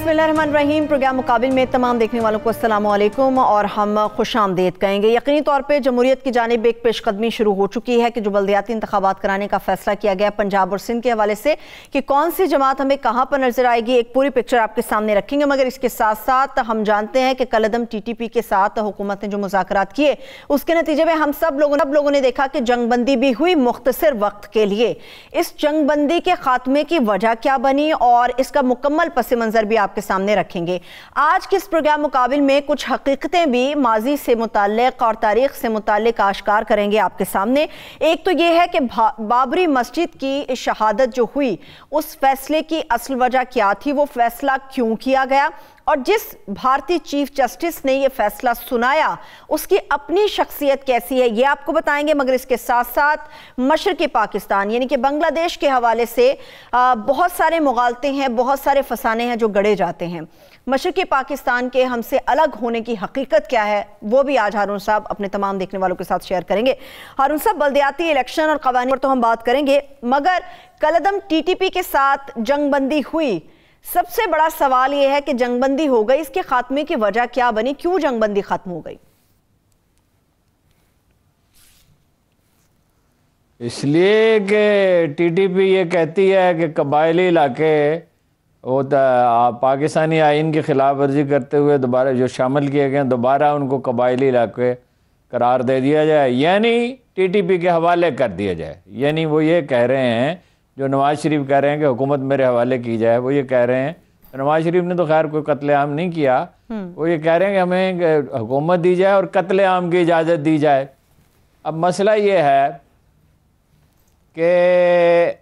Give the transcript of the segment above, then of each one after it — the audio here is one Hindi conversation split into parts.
बिस्मिल्लाहिर्रहमानिर्रहीम। प्रोग्राम मुकाबिल में तमाम देखने वालों को अस्सलामु अलैकुम और हम खुशामदीद कहेंगे। यकीनी तौर पर जमहूरियत की जानिब एक पेशकदमी शुरू हो चुकी है कि जो बल्दियाती इंतखाबात कराने का फैसला किया गया पंजाब और सिंध के हवाले से कि कौन सी जमात हमें कहाँ पर नजर आएगी, एक पूरी पिक्चर आपके सामने रखेंगे। मगर इसके साथ साथ हम जानते हैं कि कलअदम TTP के साथ हुकूमत ने जो मुज़ाकरात किए उसके नतीजे में हम सब लोगों ने देखा कि जंगबंदी भी हुई मुख्तसर वक्त के लिए। इस जंगबंदी के खात्मे की वजह क्या बनी और इसका मुकम्मल पस मंजर भी आपके सामने रखेंगे। आज के इस प्रोग्राम मुकाबिल में कुछ हकीकतें भी माजी से मुताल्लिक और तारीख से मुताल्लिक आश्कार करेंगे आपके सामने। एक तो यह है कि बाबरी मस्जिद की शहादत जो हुई उस फैसले की असल वजह क्या थी, वो फैसला क्यों किया गया, और जिस भारतीय चीफ जस्टिस ने यह फैसला सुनाया उसकी अपनी शख्सियत कैसी है, ये आपको बताएंगे। मगर इसके साथ साथ मशरक़ी पाकिस्तान यानी कि बांग्लादेश के हवाले से बहुत सारे मुगालते हैं, बहुत सारे फसाने हैं जो गढ़े जाते हैं। मशरक़ी पाकिस्तान के हमसे अलग होने की हकीकत क्या है, वो भी आज हारून साहब अपने तमाम देखने वालों के साथ शेयर करेंगे। हारून साहब, बल्दियाती इलेक्शन और कवानीन पर तो हम बात करेंगे, मगर कलअदम TTP के साथ जंगबंदी हुई, सबसे बड़ा सवाल यह है कि जंगबंदी हो गई, इसके खात्मे की वजह क्या बनी, क्यों जंगबंदी खत्म हो गई? इसलिए कि TTP ये कहती है कि कबायली इलाके वो पाकिस्तानी आइन की खिलाफ वर्जी करते हुए दोबारा जो शामिल किए गए दोबारा उनको कबायली इलाके करार दे दिया जाए, यानी TTP के हवाले कर दिया जाए। यानी वो ये कह रहे हैं, जो नवाज शरीफ कह रहे हैं कि हुकूमत मेरे हवाले की जाए, वो ये कह रहे हैं, नवाज शरीफ ने तो खैर कोई कत्लेआम नहीं किया, वो ये कह रहे हैं कि हमें हुकूमत दी जाए और कत्लेआम की इजाज़त दी जाए। अब मसला ये है कि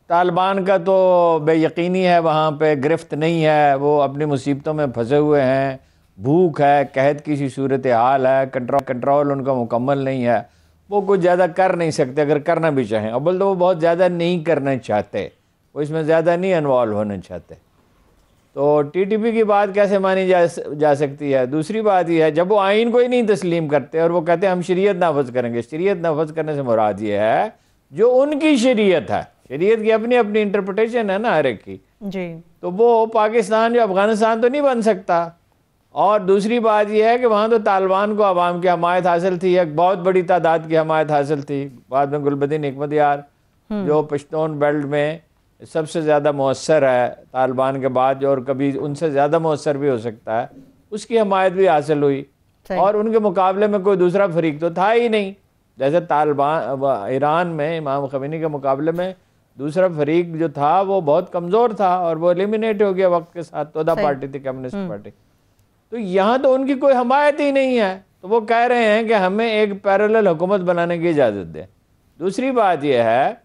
तालिबान का तो बेयकीनी है, वहाँ पे गिरफ्त नहीं है, वो अपनी मुसीबतों में फंसे हुए हैं, भूख है, कहत की सी सूरत हाल है, कंट्रोल उनका मुकम्मल नहीं है, वो कुछ ज़्यादा कर नहीं सकते अगर करना भी चाहें। अव्वल तो वो बहुत ज़्यादा नहीं करना चाहते, वो इसमें ज़्यादा नहीं इन्वॉल्व होना चाहते, तो TTP की बात कैसे मानी जा सकती है। दूसरी बात यह है, जब वो आइन को ही नहीं तस्लीम करते और वो कहते हैं हम शरीयत नाफज करेंगे, शरीयत नाफज करने से मुराद ये है जो उनकी शरीयत है, शरीयत की अपनी अपनी इंटरप्रिटेशन है ना हर एक की जी, तो वो पाकिस्तान या अफगानिस्तान तो नहीं बन सकता। और दूसरी बात यह है कि वहाँ तो तालिबान को अवाम की हमायत हासिल थी, एक बहुत बड़ी तादाद की हमायत हासिल थी। बाद में गुलबदीन हिकमत यार जो पश्तून बेल्ट में सबसे ज़्यादा मौसर है तालिबान के बाद, और कभी उनसे ज़्यादा मौसर भी हो सकता है, उसकी हमायत भी हासिल हुई। और उनके मुकाबले में कोई दूसरा फरीक तो था ही नहीं। जैसे तालिबान ईरान में इमाम ख़मीनी के मुकाबले में दूसरा फरीक जो था वो बहुत कमज़ोर था और वो एलिमिनेट हो गया वक्त के साथ, तोदा पार्टी थी, कम्युनिस्ट पार्टी। तो यहाँ तो उनकी कोई हमायत ही नहीं है, तो वो कह रहे हैं कि हमें एक पैरेलल हुकूमत बनाने की इजाज़त दें। दूसरी बात यह है,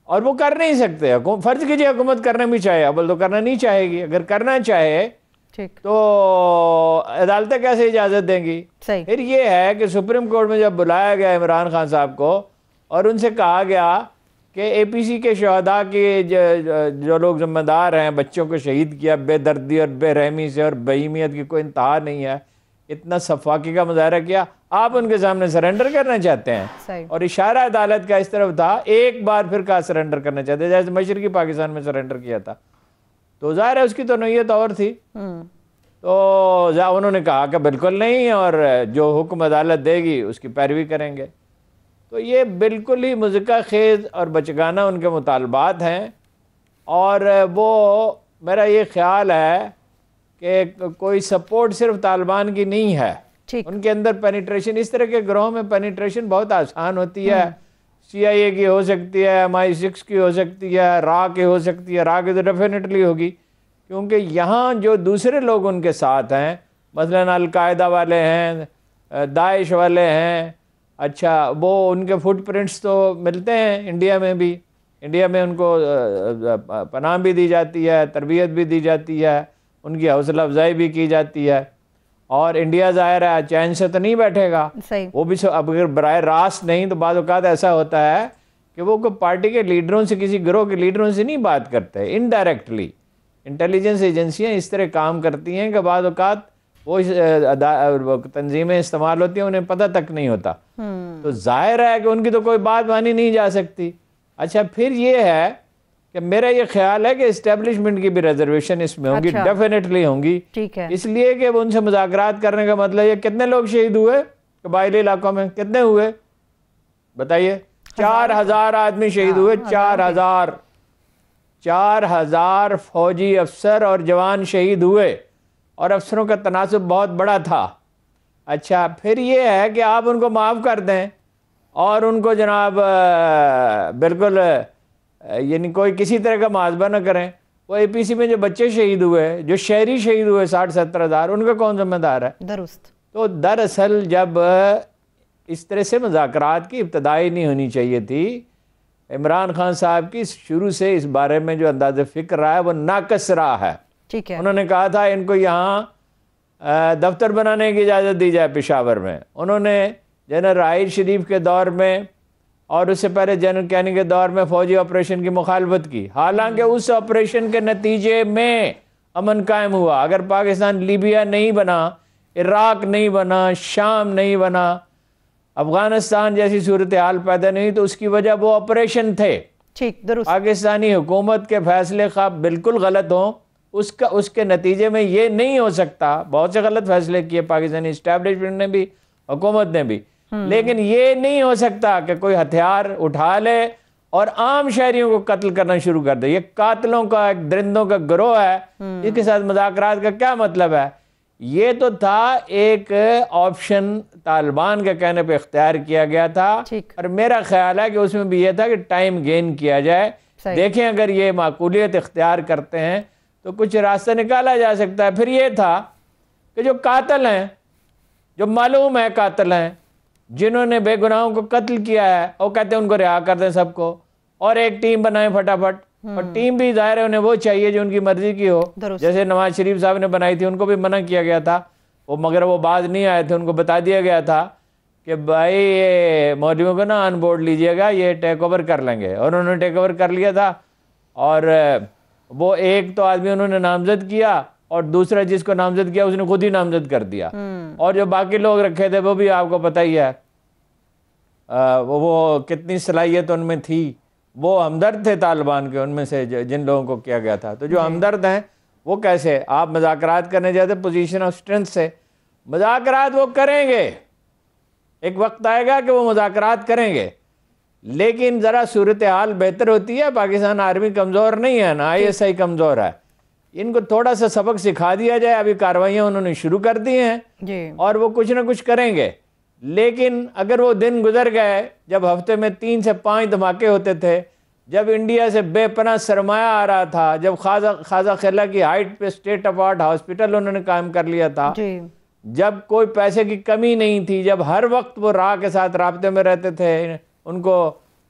और वो कर नहीं सकते, फ़र्ज़ कीजिए हुकूमत करना भी चाहे, अव्वल तो करना नहीं चाहेगी, अगर करना चाहे तो अदालतें कैसे इजाज़त देंगी। फिर ये है कि सुप्रीम कोर्ट में जब बुलाया गया इमरान खान साहब को और उनसे कहा गया कि APC के शहदा के जो लोग जिम्मेदार हैं, बच्चों को शहीद किया बेदर्दी और बेरहमी से और बेईमियत की कोई इंतहा नहीं है, इतना सफाकी का मुजाहरा किया, आप उनके सामने सरेंडर करना चाहते हैं। और इशारा अदालत का इस तरफ था, एक बार फिर कहा सरेंडर करना चाहते हैं, जैसे मशरक़ी पाकिस्तान में सरेंडर किया था, तो ज़ाहिर है उसकी तो नौयत और थी। तो उन्होंने कहा कि बिल्कुल नहीं, और जो हुक्म अदालत देगी उसकी पैरवी करेंगे। तो ये बिल्कुल ही मुज़क्का खेज़ और बचगाना उनके मुतालबात हैं, और वो मेरा ये ख्याल है कि कोई सपोर्ट सिर्फ तालिबान की नहीं है, उनके अंदर पेनिट्रेशन, इस तरह के ग्रोह में पेनिट्रेशन बहुत आसान होती है। CIA की हो सकती है, MI6 की हो सकती है, रा की हो सकती है, रा की तो डेफिनेटली होगी, क्योंकि यहाँ जो दूसरे लोग उनके साथ हैं, मसलन अलकायदा वाले हैं, दाइश वाले हैं, अच्छा वो उनके फुटप्रिंट्स तो मिलते हैं इंडिया में भी, इंडिया में उनको पनाह भी दी जाती है, तरबियत भी दी जाती है, उनकी हौसला अफजाई भी की जाती है, और इंडिया ज़ाहिर है चैन से तो नहीं बैठेगा। वो भी अब अगर बराह रास्त नहीं तो बाद औक़ात ऐसा होता है कि वो कोई पार्टी के लीडरों से, किसी गिरोह के लीडरों से नहीं बात करते, इनडायरेक्टली इंटेलिजेंस एजेंसियाँ इस तरह काम करती हैं कि बाद औक़ात वो तंजीमें इस्तेमाल होती हैं, उन्हें पता तक नहीं होता। तो जाहिर है कि उनकी तो कोई बात मानी नहीं जा सकती। अच्छा, फिर ये है कि मेरा ये ख्याल है कि इस्टेब्लिशमेंट की भी रिजर्वेशन इसमें होंगी। अच्छा। डेफिनेटली होंगी। ठीक है। इसलिए कि उनसे मुज़ाकरात करने का मतलब ये कितने लोग शहीद हुए कबायली इलाकों में, कितने हुए बताइए? 4000 आदमी शहीद हुए। 4000 4000 फौजी अफसर और जवान शहीद हुए और अफसरों का तनासुब बहुत बड़ा था। अच्छा, फिर ये है कि आप उनको माफ़ कर दें और उनको जनाब बिल्कुल यानी कोई किसी तरह का मुआवजा न करें। वो APC में जो बच्चे शहीद हुए, जो शहरी शहीद हुए 60-70 हज़ार, उनका कौन जिम्मेदार है? दुरुस्त। तो दरअसल जब इस तरह से मुज़ाकरात की इब्तदाई नहीं होनी चाहिए थी। इमरान खान साहब की शुरू से इस बारे में जो अंदाज़ फ़िक्र रहा है वो नाकस रहा है। ठीक है। उन्होंने कहा था इनको यहाँ दफ्तर बनाने की इजाज़त दी जाए पेशावर में। उन्होंने जनरल राहिल शरीफ के दौर में और उससे पहले जनरल कैनी के दौर में फ़ौजी ऑपरेशन की मुखालफत की। हालांकि उस ऑपरेशन के नतीजे में अमन कायम हुआ। अगर पाकिस्तान लीबिया नहीं बना, इराक़ नहीं बना, शाम नहीं बना, अफ़गानिस्तान जैसी सूरत हाल पैदा नहीं, तो उसकी वजह वो ऑपरेशन थे। ठीक, दुरुस्त। पाकिस्तानी हुकूमत के फैसले खा बिल्कुल गलत हों, उसके नतीजे में ये नहीं हो सकता। बहुत से गलत फैसले किए पाकिस्तानी इस्टेब्लिशमेंट ने भी, हुकूमत ने भी, लेकिन ये नहीं हो सकता कि कोई हथियार उठा ले और आम शहरियों को कत्ल करना शुरू कर दे। ये कातलों का एक दरिंदों का गिरोह है। इसके साथ मुज़ाकरात का क्या मतलब है? ये तो था एक ऑप्शन तालिबान के कहने पे इख्तियार किया गया था और मेरा ख्याल है कि उसमें भी ये था कि टाइम गेन किया जाए। देखें अगर ये माकूलियत इख्तियार करते हैं तो कुछ रास्ता निकाला जा सकता है। फिर ये था कि जो कातिल हैं, जो मालूम है कातिल हैं, जिन्होंने बेगुनाहों को कत्ल किया है, वो कहते हैं उनको रिहा कर दें सबको और एक टीम बनाएं फटाफट। और टीम भी जाहिर है उन्हें वो चाहिए जो उनकी मर्जी की हो। जैसे नवाज शरीफ साहब ने बनाई थी, उनको भी मना किया गया था वो, मगर वो बाज नहीं आए थे। उनको बता दिया गया था कि भाई ये मौलवियों को ना ऑन बोर्ड लीजिएगा, ये टेक ओवर कर लेंगे। और उन्होंने टेक ओवर कर लिया था। और वो एक तो आदमी उन्होंने नामजद किया और दूसरा जिसको नामजद किया उसने खुद ही नामजद कर दिया। और जो बाकी लोग रखे थे वो भी आपको पता ही है वो कितनी सलाहियत उनमें थी। वो हमदर्द थे तालिबान के, उनमें से जिन लोगों को किया गया था। तो जो हमदर्द हैं वो कैसे, आप मुज़ाकरात करने जाते पोजीशन ऑफ स्ट्रेंथ से, मुज़ाकरात वो करेंगे, एक वक्त आएगा कि वो मुज़ाकरात करेंगे, लेकिन ज़रा सूरत हाल बेहतर होती है। पाकिस्तान आर्मी कमज़ोर नहीं है ना, ISI कमज़ोर है। इनको थोड़ा सा सबक सिखा दिया जाए। अभी कार्रवाइयाँ उन्होंने शुरू कर दी हैं और वो कुछ ना कुछ करेंगे। लेकिन अगर वो दिन गुजर गए जब हफ्ते में 3 से 5 धमाके होते थे, जब इंडिया से बेपनाह सरमाया आ रहा था, जब खाजा खिला की हाइट पे स्टेट ऑफ आर्ट हॉस्पिटल उन्होंने कायम कर लिया था, जब कोई पैसे की कमी नहीं थी, जब हर वक्त वो राह के साथ राब्ते में रहते थे, उनको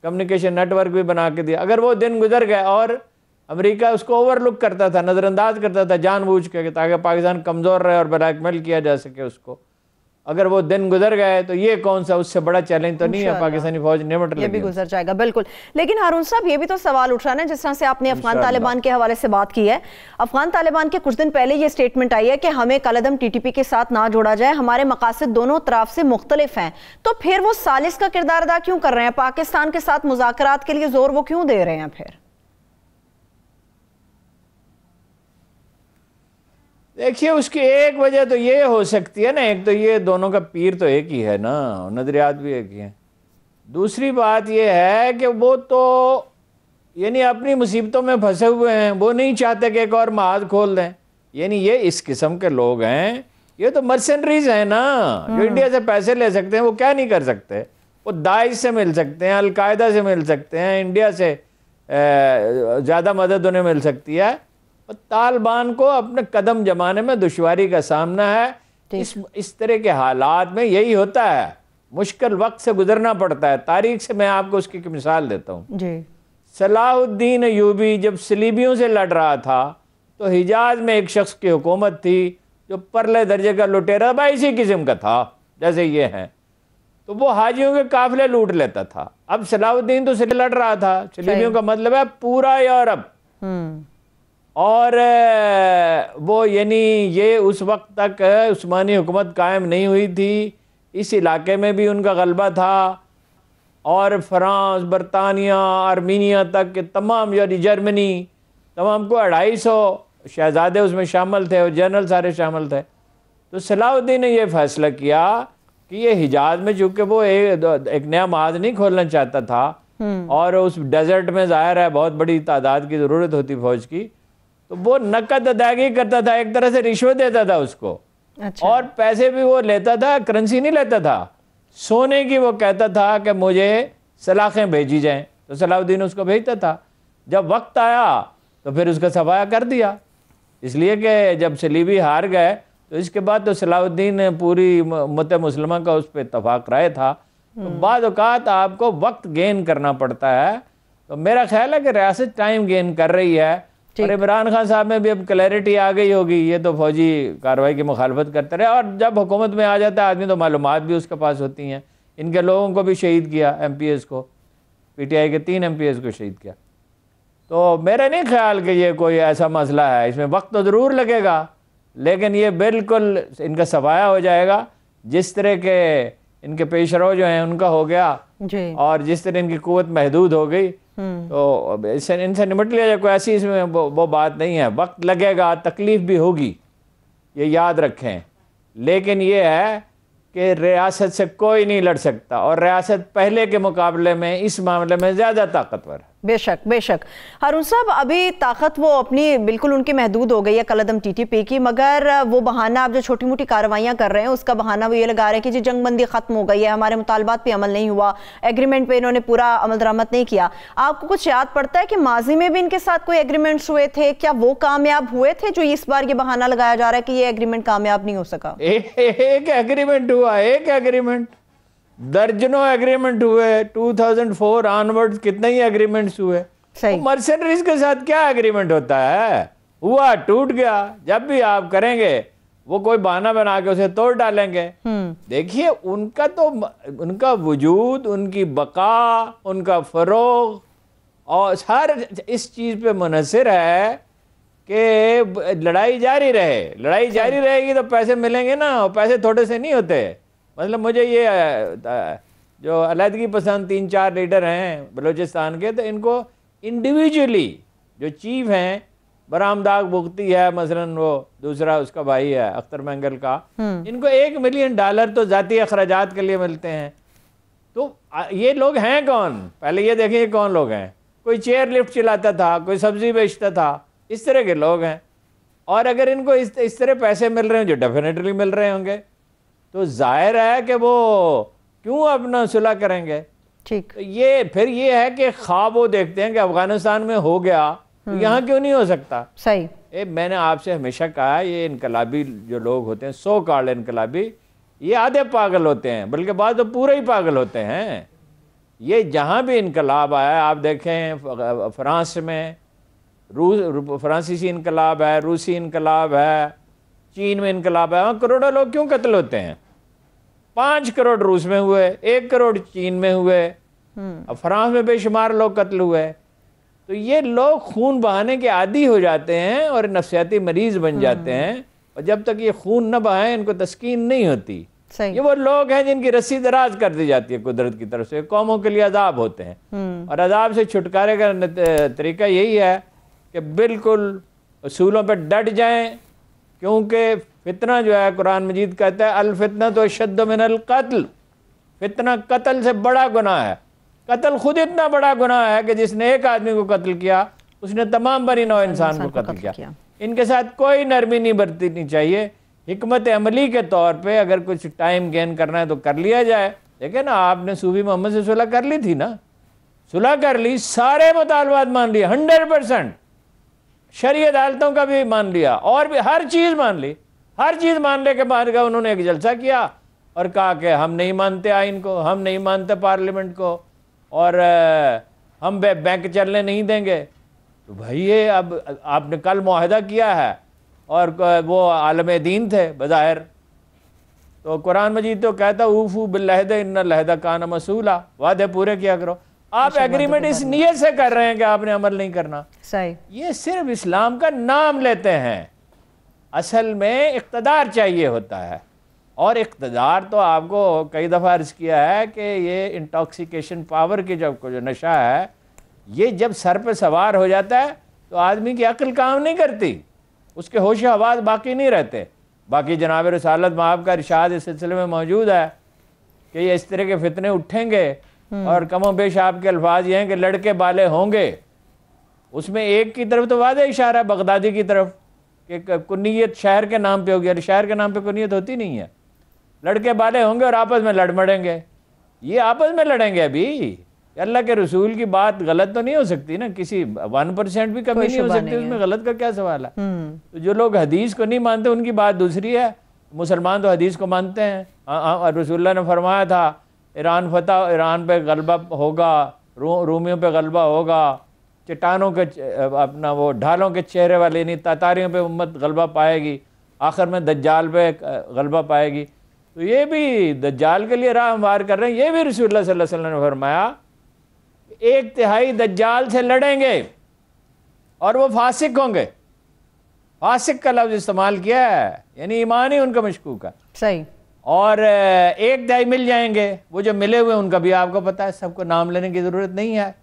कम्युनिकेशन नेटवर्क भी बना के दिया, अगर वो दिन गुजर गए और अमेरिका उसको ओवरलुक करता था, नज़रअंदाज करता था जानबूझ के ताकि पाकिस्तान कमज़ोर रहे और ब्लैकमेल किया जा सके उसको, अगर वो दिन गुजर गए तो ये कौन सा उससे बड़ा चैलेंज तो नहीं है पाकिस्तानी फौज निपट लेगी। ये भी गुजर जाएगा बिल्कुल। लेकिन हारून साहब, ये भी तो सवाल उठ रहा है ना, जिस तरह से आपने अफगान तालिबान के हवाले से बात की है। अफगान तालिबान के कुछ दिन पहले ये स्टेटमेंट आई है कि हमें कलअदम TTP के साथ ना जोड़ा जाए, हमारे मकासद दोनों तरफ से मुख्तलिफ हैं। तो फिर वो सालिस का किरदार अदा क्यों कर रहे हैं? पाकिस्तान के साथ मुज़ाकरात के लिए जोर वो क्यों दे रहे हैं फिर? देखिए, उसकी एक वजह तो ये हो सकती है ना, एक तो ये दोनों का पीर तो एक ही है ना, नजरियात भी एक ही हैं। दूसरी बात ये है कि वो तो यानी अपनी मुसीबतों में फंसे हुए हैं, वो नहीं चाहते कि एक और महाज खोल दें। यानी ये इस किस्म के लोग हैं, ये तो मर्सेंटरीज हैं ना, जो इंडिया से पैसे ले सकते हैं। वो क्या नहीं कर सकते? वो दाइश से मिल सकते हैं, अलकायदा से मिल सकते हैं, इंडिया से ज़्यादा मदद उन्हें मिल सकती है। तालिबान को अपने कदम जमाने में दुश्वारी का सामना है। इस तरह के हालात में यही होता है, मुश्किल वक्त से गुजरना पड़ता है। तारीख से मैं आपको उसकी एक मिसाल देता हूँ। सलाहुद्दीन अयूबी जब सलीबियों से लड़ रहा था तो हिजाज में एक शख्स की हुकूमत थी जो परले दर्जे का लुटेरा भाई इसी किस्म का था जैसे ये हैं, तो वो हाजियों के काफिले लूट लेता था। अब सलाहुद्दीन तो सिर्फ लड़ रहा था, सलीबियों का मतलब है पूरा यूरोप। और वो यानी ये उस वक्त तक उस्मानी हुकूमत कायम नहीं हुई थी, इस इलाके में भी उनका गलबा था। और फ्रांस, बरतानिया, आर्मीनिया तक के तमाम, यानी जर्मनी, तमाम को 250 शहजादे उसमें शामिल थे और जनरल सारे शामिल थे। तो सलाहुद्दीन ने यह फैसला किया कि ये हिजाज में, चूँकि वो एक नया महाज नहीं खोलना चाहता था और उस डेजर्ट में ज़ाहिर है बहुत बड़ी तादाद की ज़रूरत होती फौज की, तो वो नकद अदायगी करता था, एक तरह से रिश्वत देता था उसको। अच्छा। और पैसे भी वो लेता था, करेंसी नहीं लेता था, सोने की वो कहता था कि मुझे सलाखें भेजी जाएं, तो सलाहुद्दीन उसको भेजता था। जब वक्त आया तो फिर उसका सफाया कर दिया, इसलिए कि जब सलीबी हार गए तो इसके बाद तो सलाहुद्दीन ने पूरी उम्मत मुसलमा का उस पर इत्तफाक राय था। तो बाद औक़ात आपको वक्त गेन करना पड़ता है। तो मेरा ख्याल है कि रियासत टाइम गेन कर रही है और इमरान खान साहब में भी अब क्लैरिटी आ गई होगी। ये तो फौजी कार्रवाई की मुखालफत करते रहे और जब हुकूमत में आ जाता है आदमी तो मालूमात भी उसके पास होती हैं। इनके लोगों को भी शहीद किया, MPs को, PTI के 3 MPs को शहीद किया। तो मेरा नहीं ख्याल कि ये कोई ऐसा मसला है, इसमें वक्त तो ज़रूर लगेगा लेकिन ये बिल्कुल इनका सफाया हो जाएगा। जिस तरह के इनके पेशरो जो हैं उनका हो गया जी। और जिस तरह इनकी कुव्वत महदूद हो गई तो इनसे निपट लिया जाए, कोई ऐसी इसमें वो बात नहीं है। वक्त लगेगा, तकलीफ भी होगी, ये याद रखें, लेकिन ये है कि रियासत से कोई नहीं लड़ सकता और रियासत पहले के मुकाबले में इस मामले में ज़्यादा ताकतवर है। बेशक बेशक। हारून साहब, अभी ताकत वो अपनी बिल्कुल उनकी महदूद हो गई है कलअदम TTP की, मगर वो बहाना आप जो छोटी मोटी कार्रवाइयाँ कर रहे हैं उसका बहाना वो ये लगा रहे हैं कि जी जंगबंदी ख़त्म हो गई है, हमारे मुतालबात पे अमल नहीं हुआ, एग्रीमेंट पे इन्होंने पूरा अमल दरामद नहीं किया। आपको कुछ याद पड़ता है कि माजी में भी इनके साथ कोई एग्रीमेंट्स हुए थे? क्या वो कामयाब हुए थे जो इस बार ये बहाना लगाया जा रहा है कि ये एग्रीमेंट कामयाब नहीं हो सका? एक एग्रीमेंट हुआ, एक एग्रीमेंट, दर्जनों एग्रीमेंट हुए। 2004 ऑनवर्ड्स कितने ही एग्रीमेंट्स हुए। मर्सेनरीज के साथ क्या एग्रीमेंट होता है? हुआ, टूट गया। जब भी आप करेंगे वो कोई बहाना बना के उसे तोड़ डालेंगे। देखिए, उनका तो उनका वजूद, उनकी बका, उनका फरोग और हर इस चीज पे मुनहसर है कि लड़ाई जारी रहे। लड़ाई जारी रहेगी तो पैसे मिलेंगे ना, और पैसे थोड़े से नहीं होते। मतलब मुझे ये जो अलहदगी पसंद 3-4 लीडर हैं बलूचिस्तान के, तो इनको इंडिविजुअली जो चीफ हैं, बरामदाग बुख्ती है मसलन, वो दूसरा उसका भाई है अख्तर मंगल का, इनको $1 मिलियन तो जाती अखराजात के लिए मिलते हैं। तो ये लोग हैं कौन? पहले ये देखिए कौन लोग हैं। कोई चेयर लिफ्ट चलाता था, कोई सब्जी बेचता था, इस तरह के लोग हैं। और अगर इनको इस तरह पैसे मिल रहे हैं, जो डेफिनेटली मिल रहे होंगे, तो जाहिर है कि वो क्यों अपना सुलह करेंगे। ठीक। तो ये फिर ये है कि ख्वाब वो देखते हैं कि अफगानिस्तान में हो गया तो यहाँ क्यों नहीं हो सकता। सही। मैंने आपसे हमेशा कहा, ये इनकलाबी जो लोग होते हैं, सो कॉल्ड इनकलाबी, ये आधे पागल होते हैं, बल्कि बाद तो पूरे ही पागल होते हैं। ये जहाँ भी इनकलाब आया, आप देखें फ्रांस में फ्रांसीसी इनकलाब है, रूसी इनकलाब है, चीन में इनकलाब है, वहाँ करोड़ों लोग क्यों कत्ल होते हैं? 5 करोड़ रूस में हुए, 1 करोड़ चीन में हुए, अब फ्रांस में बेशुमार लोग कत्ल हुए। तो ये लोग खून बहाने के आदी हो जाते हैं और नफ्सियाती मरीज बन जाते हैं, और जब तक ये खून न बहाएं इनको तस्कीन नहीं होती। ये वो लोग हैं जिनकी रस्सी दराज कर दी जाती है कुदरत की तरफ से, कौमों के लिए अजाब होते हैं। और अजाब से छुटकारे का तरीका यही है कि बिल्कुल असूलों पर डट जाएं, क्योंकि फितना जो है, कुरान मजीद कहता है अल फितना तो अशद्द मिनल कत्ल, फितना कत्ल से बड़ा गुनाह है। कत्ल खुद इतना बड़ा गुनाह है कि जिसने एक आदमी को कत्ल किया उसने तमाम बनी नौ इंसान को कत्ल किया। इनके साथ कोई नरमी नहीं बरतनी चाहिए। हिकमत अमली के तौर पे अगर कुछ टाइम गेन करना है तो कर लिया जाए। देखिए ना, आपने सूफी मोहम्मद से सुलह कर ली थी ना, सुलह कर ली, सारे मुतालबात मान लिए 100%, शरीय अदालतों का भी मान लिया और भी हर चीज़ मान ली। हर चीज़ मानने के बाद का उन्होंने एक जलसा किया और कहा कि हम नहीं मानते आइन को, हम नहीं मानते पार्लियामेंट को, और हम बैंक चलने नहीं देंगे। तो भाई ये अब आपने कल मुआहदा किया है और वो आलम दीन थे बज़ाहिर, तो कुरान मजीद तो कहता ऊफू बिल्लहद इन्ना लहदा काना मसूला, वादे पूरे किया करो। आप एग्रीमेंट इस नियत से कर रहे हैं कि आपने अमल नहीं करना। सही। ये सिर्फ इस्लाम का नाम लेते हैं, असल में इक़्तिदार चाहिए होता है। और इक़्तिदार तो आपको कई दफ़ा अर्ज़ किया है कि ये इंटॉक्सिकेशन पावर की जो नशा है, ये जब सर पे सवार हो जाता है तो आदमी की अक्ल काम नहीं करती, उसके होश हवास बाकी नहीं रहते। बाकी जनाब रसालत माब का इरशाद इस सिलसिले में मौजूद है कि ये इस तरह के फितने उठेंगे और कमो बेश आपके अल्फाज ये हैं कि लड़के बाले होंगे। उसमें एक की तरफ तो वादे इशारा है बगदादी की तरफ कि कुन्नियत शहर के नाम पे होगी, और शहर के नाम पे कुन्नियत होती नहीं है। लड़के बाले होंगे और आपस में लड़ मड़ेंगे। ये आपस में लड़ेंगे अभी, अल्लाह के रसूल की बात गलत तो नहीं हो सकती ना, किसी 1% भी कमी नहीं हो सकती, उसमें गलत का क्या सवाल है। तो जो लोग हदीस को नहीं मानते उनकी बात दूसरी है, मुसलमान तो हदीस को मानते हैं। रसूलुल्लाह ने फरमाया था ईरान फतह, ईरान पे गलबा होगा, रूमियों पे गलबा होगा, चट्टानों के अपना वो ढालों के चेहरे वाले नहीं तातारियों पे उम्मत गलबा पाएगी, आखिर में दज्जाल पे गलबा पाएगी। तो ये भी दज्जाल के लिए राह हमवार कर रहे हैं। ये भी रसूलुल्लाह सल्लल्लाहु अलैहि वसल्लम ने फरमाया 1/3 दज्जाल से लड़ेंगे और वो फासिक होंगे। फासिक का लफ्ज़ इस्तेमाल किया है, यानी ईमान ही उनका मशकूक है। सही। और 1/2 मिल जाएंगे, वो जो मिले हुए उनका भी आपको पता है, सबको नाम लेने की ज़रूरत नहीं है।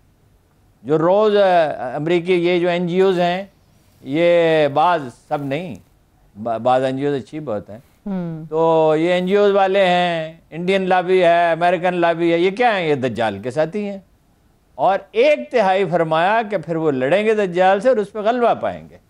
जो रोज़ अमरीकी ये जो NGOs हैं, ये बाज़ सब नहीं, बाज़ NGOs अच्छी बहुत हैं, तो ये NGOs वाले हैं, इंडियन लॉबी है, अमेरिकन लॉबी है, ये क्या है? ये दज्जाल के साथी हैं। और 1/3 फरमाया कि फिर वो लड़ेंगे दज्जाल से और उस पर गलबा पाएंगे।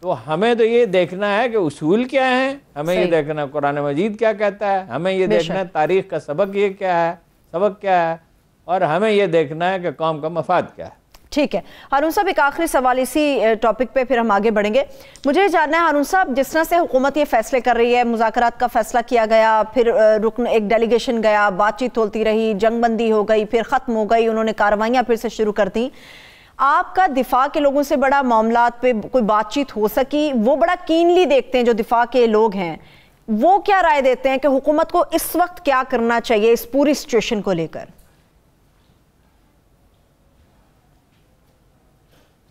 तो हमें तो ये देखना है कि उसूल क्या है, हमें ये देखना कुरान मजीद क्या कहता है, हमें ये देखना है तारीख़ का सबक ये क्या है, सबक क्या है, और हमें ये देखना है कि कौम का मफाद क्या है। ठीक है हारून साहब, एक आखिरी सवाल इसी टॉपिक पे फिर हम आगे बढ़ेंगे। मुझे जानना है हारून साहब, जिस तरह से हुकूमत ये फैसले कर रही है, मुज़ाकरात का फैसला किया गया, फिर रुकन एक डेलीगेशन गया, बातचीत होती रही, जंगबंदी हो गई, फिर ख़त्म हो गई, उन्होंने कार्रवाइयाँ फिर से शुरू कर दी, आपका दिफा के लोगों से बड़ा मामलात पे कोई बातचीत हो सकी? वो बड़ा कीनली देखते हैं जो दिफा के लोग हैं, वो क्या राय देते हैं कि हुकूमत को इस वक्त क्या करना चाहिए इस पूरी सिचुएशन को लेकर?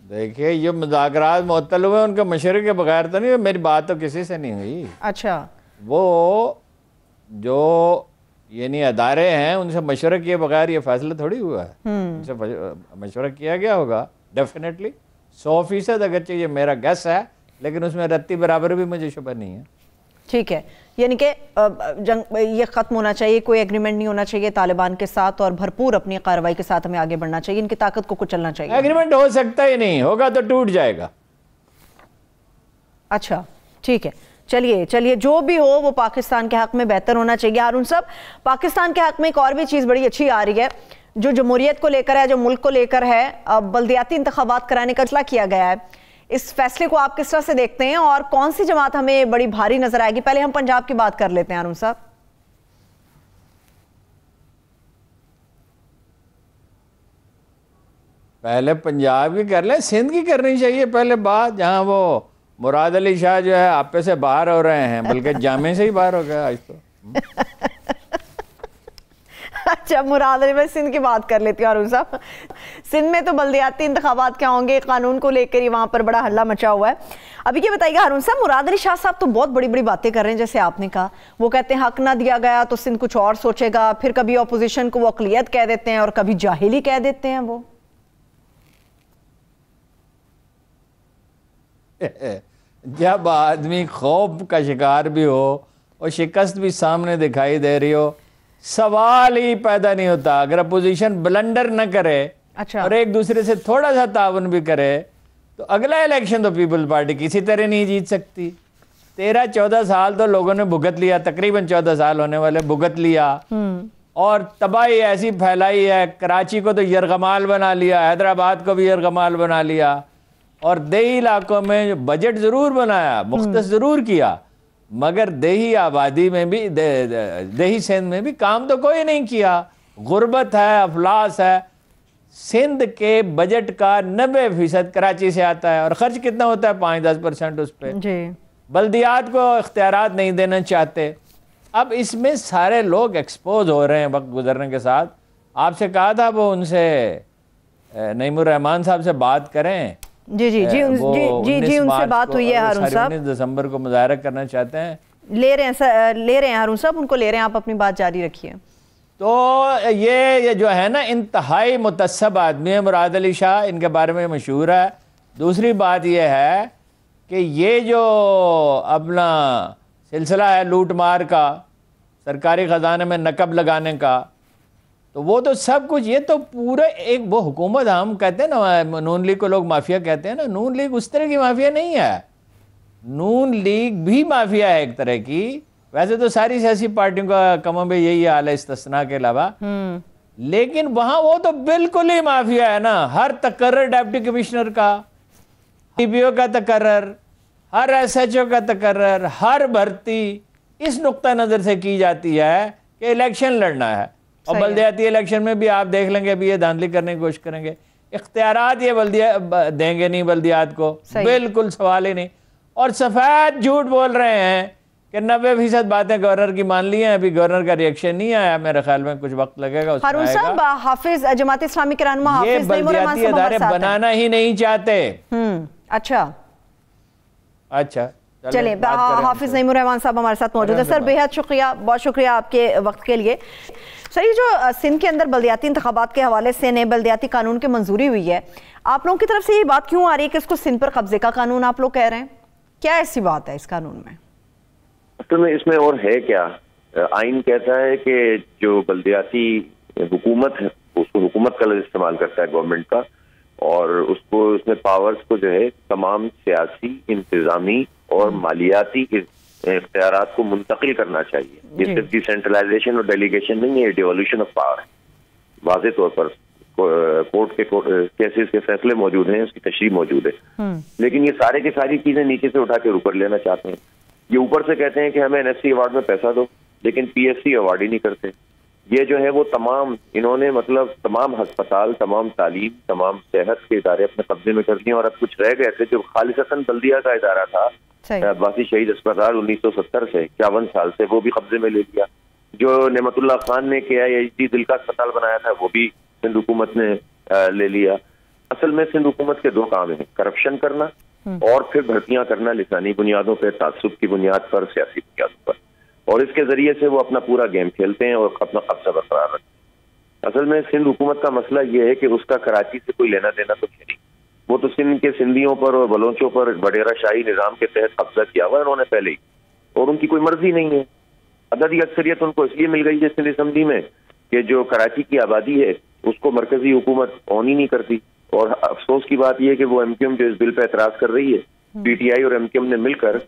देखिए, ये मुज़ाकरात मुअत्तल हुए उनके मशवरे के बगैर तो नहीं, मेरी बात तो किसी से नहीं हुई। अच्छा। वो जो यानी अदारे हैं उनसे मशवरा किए बगैर ये फैसला थोड़ी हुआ है, उनसे मशवरा किया गया होगा डेफिनेटली 100%, अगरचे ये मेरा गैस है, लेकिन उसमें रत्ती बराबर भी मुझे शुबा नहीं है। ठीक है, यानी कि जंग ये ख़त्म होना चाहिए, कोई एग्रीमेंट नहीं होना चाहिए तालिबान के साथ, और भरपूर अपनी कार्रवाई के साथ हमें आगे बढ़ना चाहिए, इनकी ताकत को कुचलना चाहिए। एग्रीमेंट हो सकता ही नहीं, होगा तो टूट जाएगा। अच्छा ठीक है, चलिए जो भी हो वो पाकिस्तान के हक में बेहतर होना चाहिए। हारून साहब, पाकिस्तान के हक में एक और भी चीज़ बड़ी अच्छी आ रही है, जो जमहूरियत को लेकर है, जो मुल्क को लेकर है, अब बल्दियाती इंतखाबात कराने का फैसला किया गया है। इस फैसले को आप किस तरह से देखते हैं और कौन सी जमात हमें बड़ी भारी नजर आएगी? पहले हम पंजाब की बात कर लेते हैं हारून साहब। पहले पंजाब की कर लें, सिंध की करनी चाहिए पहले बात, जहां वो मुराद अली शाह जो है आपे से बाहर हो रहे हैं, बल्कि जामे से ही बाहर हो गया आज तो। अच्छा, मुराद अली, मैं सिंध की बात कर लेती हूँ हारून साहब। सिंध में तो बल्दियाती इंतखाबात क्या होंगे, कानून को लेकर ही वहाँ पर बड़ा हल्ला मचा हुआ है। अभी ये बताइएगा हारून साहब, मुराद अली शाह साहब तो बहुत बड़ी बड़ी बातें कर रहे हैं, जैसे आपने कहा, वो कहते हैं हक ना दिया गया तो सिंध कुछ और सोचेगा, फिर कभी अपोजिशन को वो अक़लियत कह देते हैं और कभी जाहिली कह देते हैं। वो जब आदमी खौफ का शिकार भी हो और शिकस्त भी सामने दिखाई दे रही हो, सवाल ही पैदा नहीं होता। अगर अपोजिशन ब्लंडर न करे, अच्छा, और एक दूसरे से थोड़ा सा ताउन भी करे, तो अगला इलेक्शन तो पीपल्स पार्टी किसी तरह नहीं जीत सकती। 13-14 साल तो लोगों ने भुगत लिया, तकरीबन 14 साल होने वाले, भुगत लिया, और तबाही ऐसी फैलाई है। कराची को तो यरगमाल बना लिया, हैदराबाद को भी यरगमाल बना लिया, और देही इलाकों में बजट ज़रूर बनाया, मुख्तस ज़रूर किया, मगर देही आबादी में भी, देही सिंध में भी काम तो कोई नहीं किया। गुर्बत है, अफलास है। सिंध के बजट का 90% कराची से आता है, और खर्च कितना होता है? 5-10% उस पर। बल्दियात को इख्तियारात नहीं देना चाहते। अब इसमें सारे लोग एक्सपोज हो रहे हैं वक्त गुजरने के साथ। आपसे कहा था वो उनसे नईमुर रहमान साहब से बात करें। जी उनसे बात हुई है हारून साहब। 19 दिसंबर को मुज़ाहरा करना चाहते हैं, ले रहे हैं हारून साहब, उनको ले रहे हैं, आप अपनी बात जारी रखिए। तो ये जो है ना, इंतहाई मुतस्सब आदमी है मुराद अली शाह, इनके बारे में मशहूर है। दूसरी बात ये है कि ये जो अपना सिलसिला है लूट मार का, सरकारी ख़जाने में नकब लगाने का, तो वो तो सब कुछ, ये तो पूरा एक वो हुकूमत, हम कहते हैं ना नून लीग को लोग माफिया कहते हैं ना, नून लीग उस तरह की माफिया नहीं है। नून लीग भी माफिया है एक तरह की। वैसे तो सारी सियासी पार्टियों का कम में यही हाल है इस्तिस्ना के अलावा, लेकिन वहां वो तो बिल्कुल ही माफिया है ना। हर तकर्रर डिप्टी कमिश्नर का, टीपीओ का तकर्रर, हर एसएचओ का तकर्रर, हर भर्ती इस नुक्ता नज़र से की जाती है कि इलेक्शन लड़ना है। और बल्दियाती इलेक्शन में भी आप देख लेंगे अभी ये धांधली करने की कोशिश करेंगे। इख्तियारात ये बल्दिया देंगे नहीं बल्दियात को, बिल्कुल सवाल ही नहीं। और सफ़ेद झूठ बोल रहे हैं कि 90% बातें गवर्नर की मान ली हैं। अभी गवर्नर का रिएक्शन नहीं आया, मेरे ख्याल में कुछ वक्त लगेगा। हारून साहब, हाफिज जमात इस्लामी के रहनुमा ये बल्दियाती इदारे बनाना ही नहीं चाहते। अच्छा चलिए, हाफिज नईमुर रहमान साहब हमारे साथ मौजूद है। सर बेहद शुक्रिया, बहुत शुक्रिया आपके वक्त के लिए। सर, ये जो सिंध के अंदर बल्दियाती इंतखाबात के हवाले से नए बल्दियाती कानून की मंजूरी हुई है, आप लोगों की तरफ से ये बात क्यों आ रही है कि इसको सिंध पर कब्जे का कानून आप लोग कह रहे हैं? क्या ऐसी बात है इस कानून में? असल में इसमें और है क्या, आइन कहता है कि जो बल्दियाती हुकूमत है उसको हुकूमत का लफ्ज़ इस्तेमाल करता है गवर्नमेंट का, और उसको उसमें पावर्स को जो है तमाम सियासी, इंतजामी और मालियाती इख्तियारात को मुंतकिल करना चाहिए। ये सिर्फ डिसेंट्रलाइजेशन और डेलीगेशन नहीं है, डिवोल्यूशन ऑफ पावर है। वाज़ेह तौर पर कोर्ट के केसेस के फैसले मौजूद हैं, उसकी तशरीह मौजूद है। लेकिन ये सारे की सारी चीजें नीचे से उठा के ऊपर लेना चाहते हैं। ये ऊपर से कहते हैं कि हमें एनएफसी अवार्ड में पैसा दो, लेकिन पीएससी अवार्ड ही नहीं करते। ये जो है वो तमाम इन्होंने मतलब तमाम अस्पताल, तमाम तालीम, तमाम सेहत के इदारे अपने कब्जे में कर दिए। और अब कुछ रह गए थे जो खालिसतन बल्दिया का इदारा था, अब्बासी शहीद अस्पताल 1970 से 51 साल से, वो भी कब्जे में ले लिया। जो नेमतुल्लाह खान ने KIHD दिल का अस्पताल बनाया था वो भी सिंध हुकूमत ने ले लिया। असल में सिंध हुकूमत के दो काम हैं, करप्शन करना और फिर भर्तियां करना लिसानी बुनियादों पर, तासुब की बुनियाद पर, सियासी बुनियादों पर, और इसके जरिए से वो अपना पूरा गेम खेलते हैं और अपना कब्जा बरकरार रखते हैं। असल में सिंध हुकूमत का मसला ये है कि उसका कराची से कोई लेना देना तो है नहीं। वो तो सिंध के सिंधियों पर और बलोचों पर वडेरा शाही निज़ाम के तहत कब्जा किया हुआ है उन्होंने पहले ही, और उनकी कोई मर्जी नहीं है। अददी अक्सरियत उनको इसलिए मिल गई है सिंध असम्बली में कि जो कराची की आबादी है उसको मरकजी हुकूमत ऑन ही नहीं करती। और अफसोस की बात यह है कि वो MQM जो इस बिल पर एतराज कर रही है, PTI और MQM ने मिलकर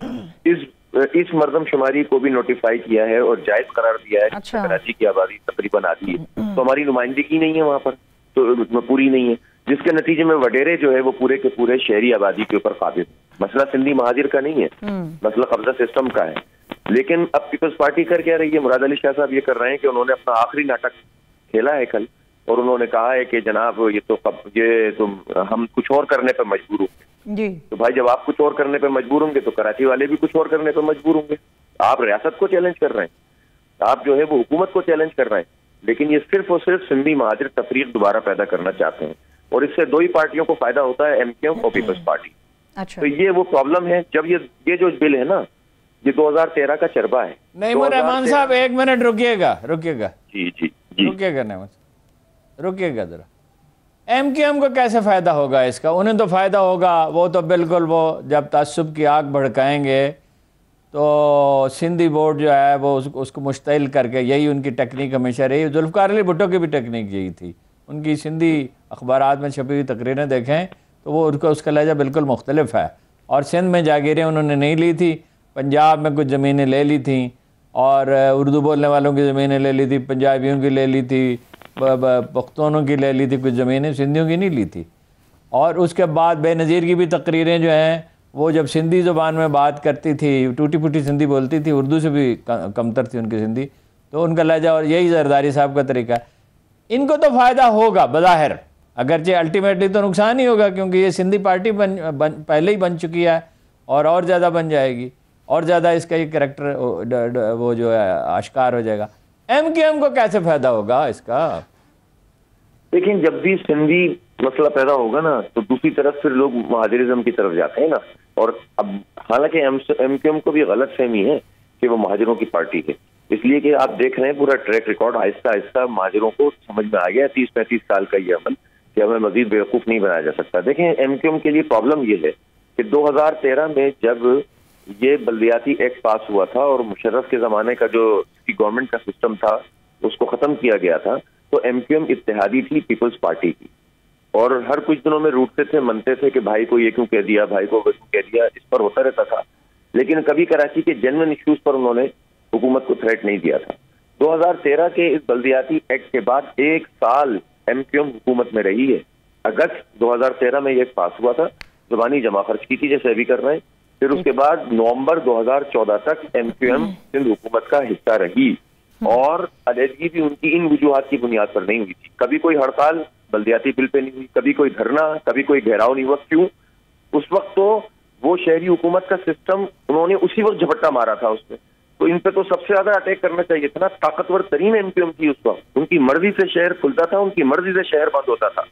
इस मर्दमशुमारी को भी नोटिफाई किया है और जायज करार दिया है। अच्छा। कराची की आबादी तकरीबन आधी है, तो हमारी नुमाइंदगी नहीं है वहां पर, तो पूरी नहीं है, जिसके नतीजे में वडेरे जो है वो पूरे के पूरे शहरी आबादी के ऊपर काबिज। मसला सिंधी महाजिर का नहीं है, मसला कब्जा सिस्टम का है। लेकिन अब पीपल्स पार्टी कर क्या रही है, मुराद अली शाह साहब ये कर रहे हैं कि उन्होंने अपना आखिरी नाटक खेला है कल, और उन्होंने कहा है कि जनाब हम कुछ और करने पर मजबूर होंगे जी। तो भाई जब आप कुछ और करने पर मजबूर होंगे तो कराची वाले भी कुछ और करने पर मजबूर होंगे। आप रियासत को चैलेंज कर रहे हैं, आप जो है वो हुकूमत को चैलेंज कर रहे हैं, लेकिन ये सिर्फ और सिर्फ सिंधी महाजिर तफरीक दोबारा पैदा करना चाहते हैं, और इससे दो ही पार्टियों को फायदा होता है, MQM और पीपल्स पार्टी। अच्छा। तो ये वो प्रॉब्लम है। जब ये जो बिल है ना, ये 2013 का चरबा है। नहीं रहमान साहब, एक मिनट रुकिएगा। जी रुकिएगा रुकिएगा जरा। MQM को कैसे फ़ायदा होगा इसका? उन्हें तो फ़ायदा होगा, वो तो बिल्कुल वो जब तासुब की आग भड़काएंगे तो सिंधी बोर्ड जो है वो उसको मुश्तइल करके, यही उनकी टेक्निक हमेशा रही। जुल्फ़िकार अली भुट्टो की भी टेक्निक यही थी। उनकी सिंधी अखबारात में छपी हुई तकरीरें देखें तो वो उसका लहजा बिल्कुल मुख्तलिफ है। और सिंध में जागीरें उन्होंने नहीं ली थी, पंजाब में कुछ ज़मीनें ले ली थी, और उर्दू बोलने वालों की ज़मीनें ले ली थी, पंजाबियों की ले ली थी, पख्तूनों की ले ली थी, कुछ ज़मीनें सिंधियों की नहीं ली थी। और उसके बाद बेनज़ीर की भी तकरीरें जो हैं वो जब सिंधी ज़ुबान में बात करती थी, टूटी फूटी सिंधी बोलती थी, उर्दू से भी कमतर थी उनकी सिंधी, तो उनका लहजा, और यही जरदारी साहब का तरीका है। इनको तो फ़ायदा होगा बज़ाहिर, अगरचे अल्टीमेटली तो नुकसान ही होगा, क्योंकि ये सिंधी पार्टी पहले ही बन चुकी है और ज़्यादा बन जाएगी, और ज़्यादा इसका ये करैक्टर वो जो है आश्कार हो जाएगा। MQM को कैसे फ़ायदा होगा इसका? लेकिन जब भी सिंधी मसला पैदा होगा ना, तो दूसरी तरफ फिर लोग महाजिरिज्म की तरफ जाते हैं ना। और अब हालांकि MQM को भी गलत फहमी है कि वो महाजरों की पार्टी है, इसलिए कि आप देख रहे हैं पूरा ट्रैक रिकॉर्ड आहिस्ता आहिस्ता महाजरों को समझ में आ गया 30-35 साल का ये अमल कि हमें मजीद बेवकूफ़ नहीं बनाया जा सकता। देखें, एमक्यूएम के लिए प्रॉब्लम ये है कि 2013 में जब ये बल्दियाती एक्ट पास हुआ था और मुशर्रफ के ज़माने का जो गवर्नमेंट का सिस्टम था उसको ख़त्म किया गया था, तो एमक्यूएम इत्तेहादी थी पीपल्स पार्टी की, और हर कुछ दिनों में रूठते थे, मनते थे कि भाई को ये क्यों कह दिया, भाई को वो क्यों कह दिया, इस पर होता रहता था। लेकिन कभी कराची के जेन्युइन इश्यूज पर उन्होंने हुकूमत को थ्रेट नहीं दिया था। 2013 के इस बल्दियाती एक्ट के बाद 1 साल एमक्यूएम हुकूमत में रही है। अगस्त 2013 में ये पास हुआ था, ज़बानी जमा खर्च की थी जैसे अभी कर रहे हैं। फिर उसके बाद नवंबर 2014 तक एमक्यूएम सिंध हुकूमत का हिस्सा रही, और अलीहदगी भी उनकी इन वजूहात की बुनियाद पर नहीं हुई थी। कभी कोई हड़ताल बल्दियाती बिल पे नहीं हुई, कभी कोई धरना, कभी कोई घेराव नहीं हुआ। क्यों? उस वक्त तो वो शहरी हुकूमत का सिस्टम उन्होंने उसी वक्त झपट्टा मारा था उसमें, तो इन पे तो सबसे ज्यादा अटैक करना चाहिए था ना। ताकतवर तरीन एमक्यूएम थी उस वक्त, उनकी मर्जी से शहर खुलता था, उनकी मर्जी से शहर बंद होता था।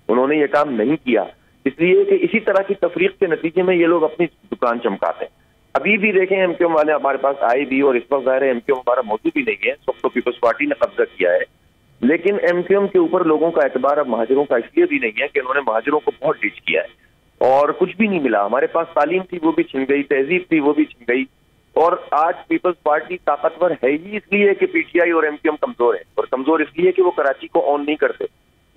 उन्होंने ये काम नहीं किया, इसलिए कि इसी तरह की तफरीक के नतीजे में ये लोग अपनी दुकान चमकाते हैं। अभी भी देखें, एमक्यूएम वाले हमारे पास आए भी, और इस वक्त ज़ाहिर है एमक्यूएम हमारा मौजूद भी नहीं है, सब तो पीपल्स पार्टी ने कब्जा किया है। लेकिन एमक्यूएम के ऊपर लोगों का एतबार अब महाजरों का इसलिए भी नहीं है कि उन्होंने महाजरों को बहुत डिच किया है और कुछ भी नहीं मिला। हमारे पास तालीम थी वो भी छिन गई, तहजीब थी वो भी छिन गई, और आज पीपल्स पार्टी ताकतवर है ही इसलिए कि पीटीआई और एमक्यूएम कमजोर है, और कमजोर इसलिए कि वो कराची को ऑन नहीं करते।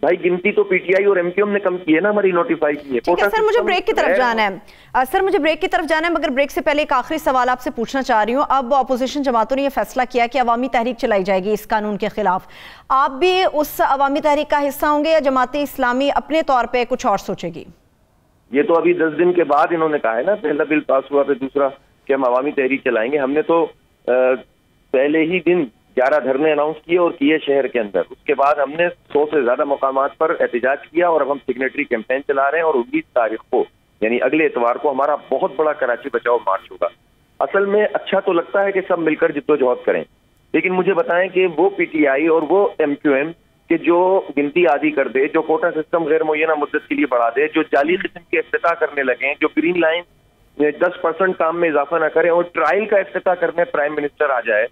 भाई गिनती तो पीटीआई और एमक्यूएम ने कम की है ना, हमारी नोटिफाई की है। सर मुझे ब्रेक की तरफ जाना है, सर मुझे ब्रेक की तरफ जाना है, मगर ब्रेक से पहले एक आखिरी सवाल आपसे पूछना चाह रही हूँ। अब अपोजिशन जमातों ने यह फैसला किया कि अवामी तहरीक चलाई जाएगी इस कानून के खिलाफ, आप भी उस अवामी तहरीक का हिस्सा होंगे या जमाते इस्लामी अपने तौर पर कुछ और सोचेगी? ये तो अभी 10 दिन के बाद इन्होंने कहा है ना, पहला बिल पास हुआ फिर दूसरा कि हम अवामी तहरीक चलाएंगे। हमने तो पहले ही दिन 11 धरने अनाउंस किए और किए शहर के अंदर। उसके बाद हमने 100 से ज्यादा मकामात पर एहतजाज किया, और अब हम सिग्नेटरी कैंपेन चला रहे हैं, और 19 तारीख को यानी अगले इतवार को हमारा बहुत बड़ा कराची बचाओ मार्च होगा। असल में अच्छा तो लगता है कि सब मिलकर जिद्दोजहद करें, लेकिन मुझे बताएं कि वो पीटीआई और वो एमक्यूएम कि जो गिनती आदि कर दे, जो कोटा सिस्टम गैर मुय्यना मुद्दत के लिए बढ़ा दे, जो जाली किस्म के इफ्तिताह करने लगे, जो ग्रीन लाइन 10% काम में इजाफा न करें और ट्रायल का इफ्तिताह करने प्राइम मिनिस्टर आ जाए,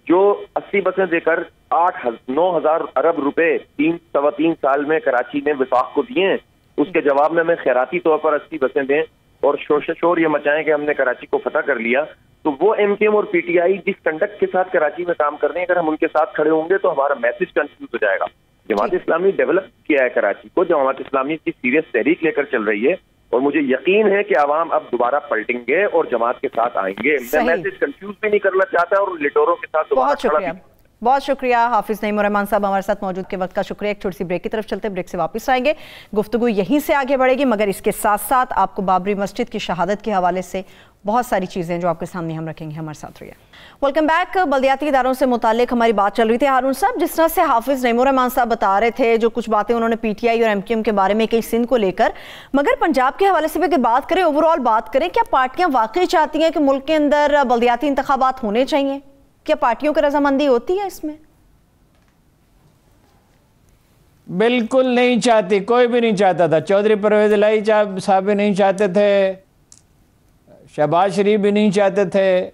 जो 80 बसें देकर 8-9 हजार अरब रुपए 3 साल में कराची ने विफाक को दिए हैं, उसके जवाब में हमें खैराती तौर पर 80 बसें दें और शोर ये मचाएं कि हमने कराची को फतह कर लिया, तो वो एमक्यूएम और पीटीआई जिस कंडक्ट के साथ कराची में काम कर रहे हैं, अगर हम उनके साथ खड़े होंगे तो हमारा मैसेज कंफ्यूज हो जाएगा। जमात इस्लामी डेवलप किया है कराची को, जमात इस्लामी की सीरियस तहरीक लेकर चल रही है, और मुझे यकीन है कि आवाम अब दोबारा पलटेंगे और जमात के साथ आएंगे। मैं मैसेज कंफ्यूज भी नहीं करना चाहता और लिटोरों के साथ बहुत शुक्रिया, बहुत शुक्रिया हाफिज नईम रहमान साहब हमारे साथ मौजूद के वक्त का शुक्रिया। एक छोटी सी ब्रेक की तरफ चलते, ब्रेक से वापस आएंगे, गुफ्तगू यहीं से आगे बढ़ेगी, मगर इसके साथ साथ आपको बाबरी मस्जिद की शहादत के हवाले से बहुत सारी चीज़ें जो आपके सामने हम रखेंगे। हमारे साथ रहिए। Welcome back. बल्दियाती इदारों से मुतालिक हमारी बात चल रही थी। हारून साहब, जिस तरह से हाफिज नईम रहमान साहब बता रहे थे, जो कुछ बातें उन्होंने पीटीआई और एमक्यूएम के बारे में कही सिंध को लेकर, मगर पंजाब के हवाले से भी अगर बात करें, ओवरऑल बात करें, क्या पार्टियां वाकई चाहती हैं कि मुल्क के अंदर बल्दियाती इंतखाबात होने चाहिए? क्या पार्टियों की रजामंदी होती है इसमें? बिल्कुल नहीं चाहती, कोई भी नहीं चाहता था। चौधरी परवेज इलाही साहब भी नहीं चाहते थे, शहबाज शरीफ भी नहीं चाहते थे,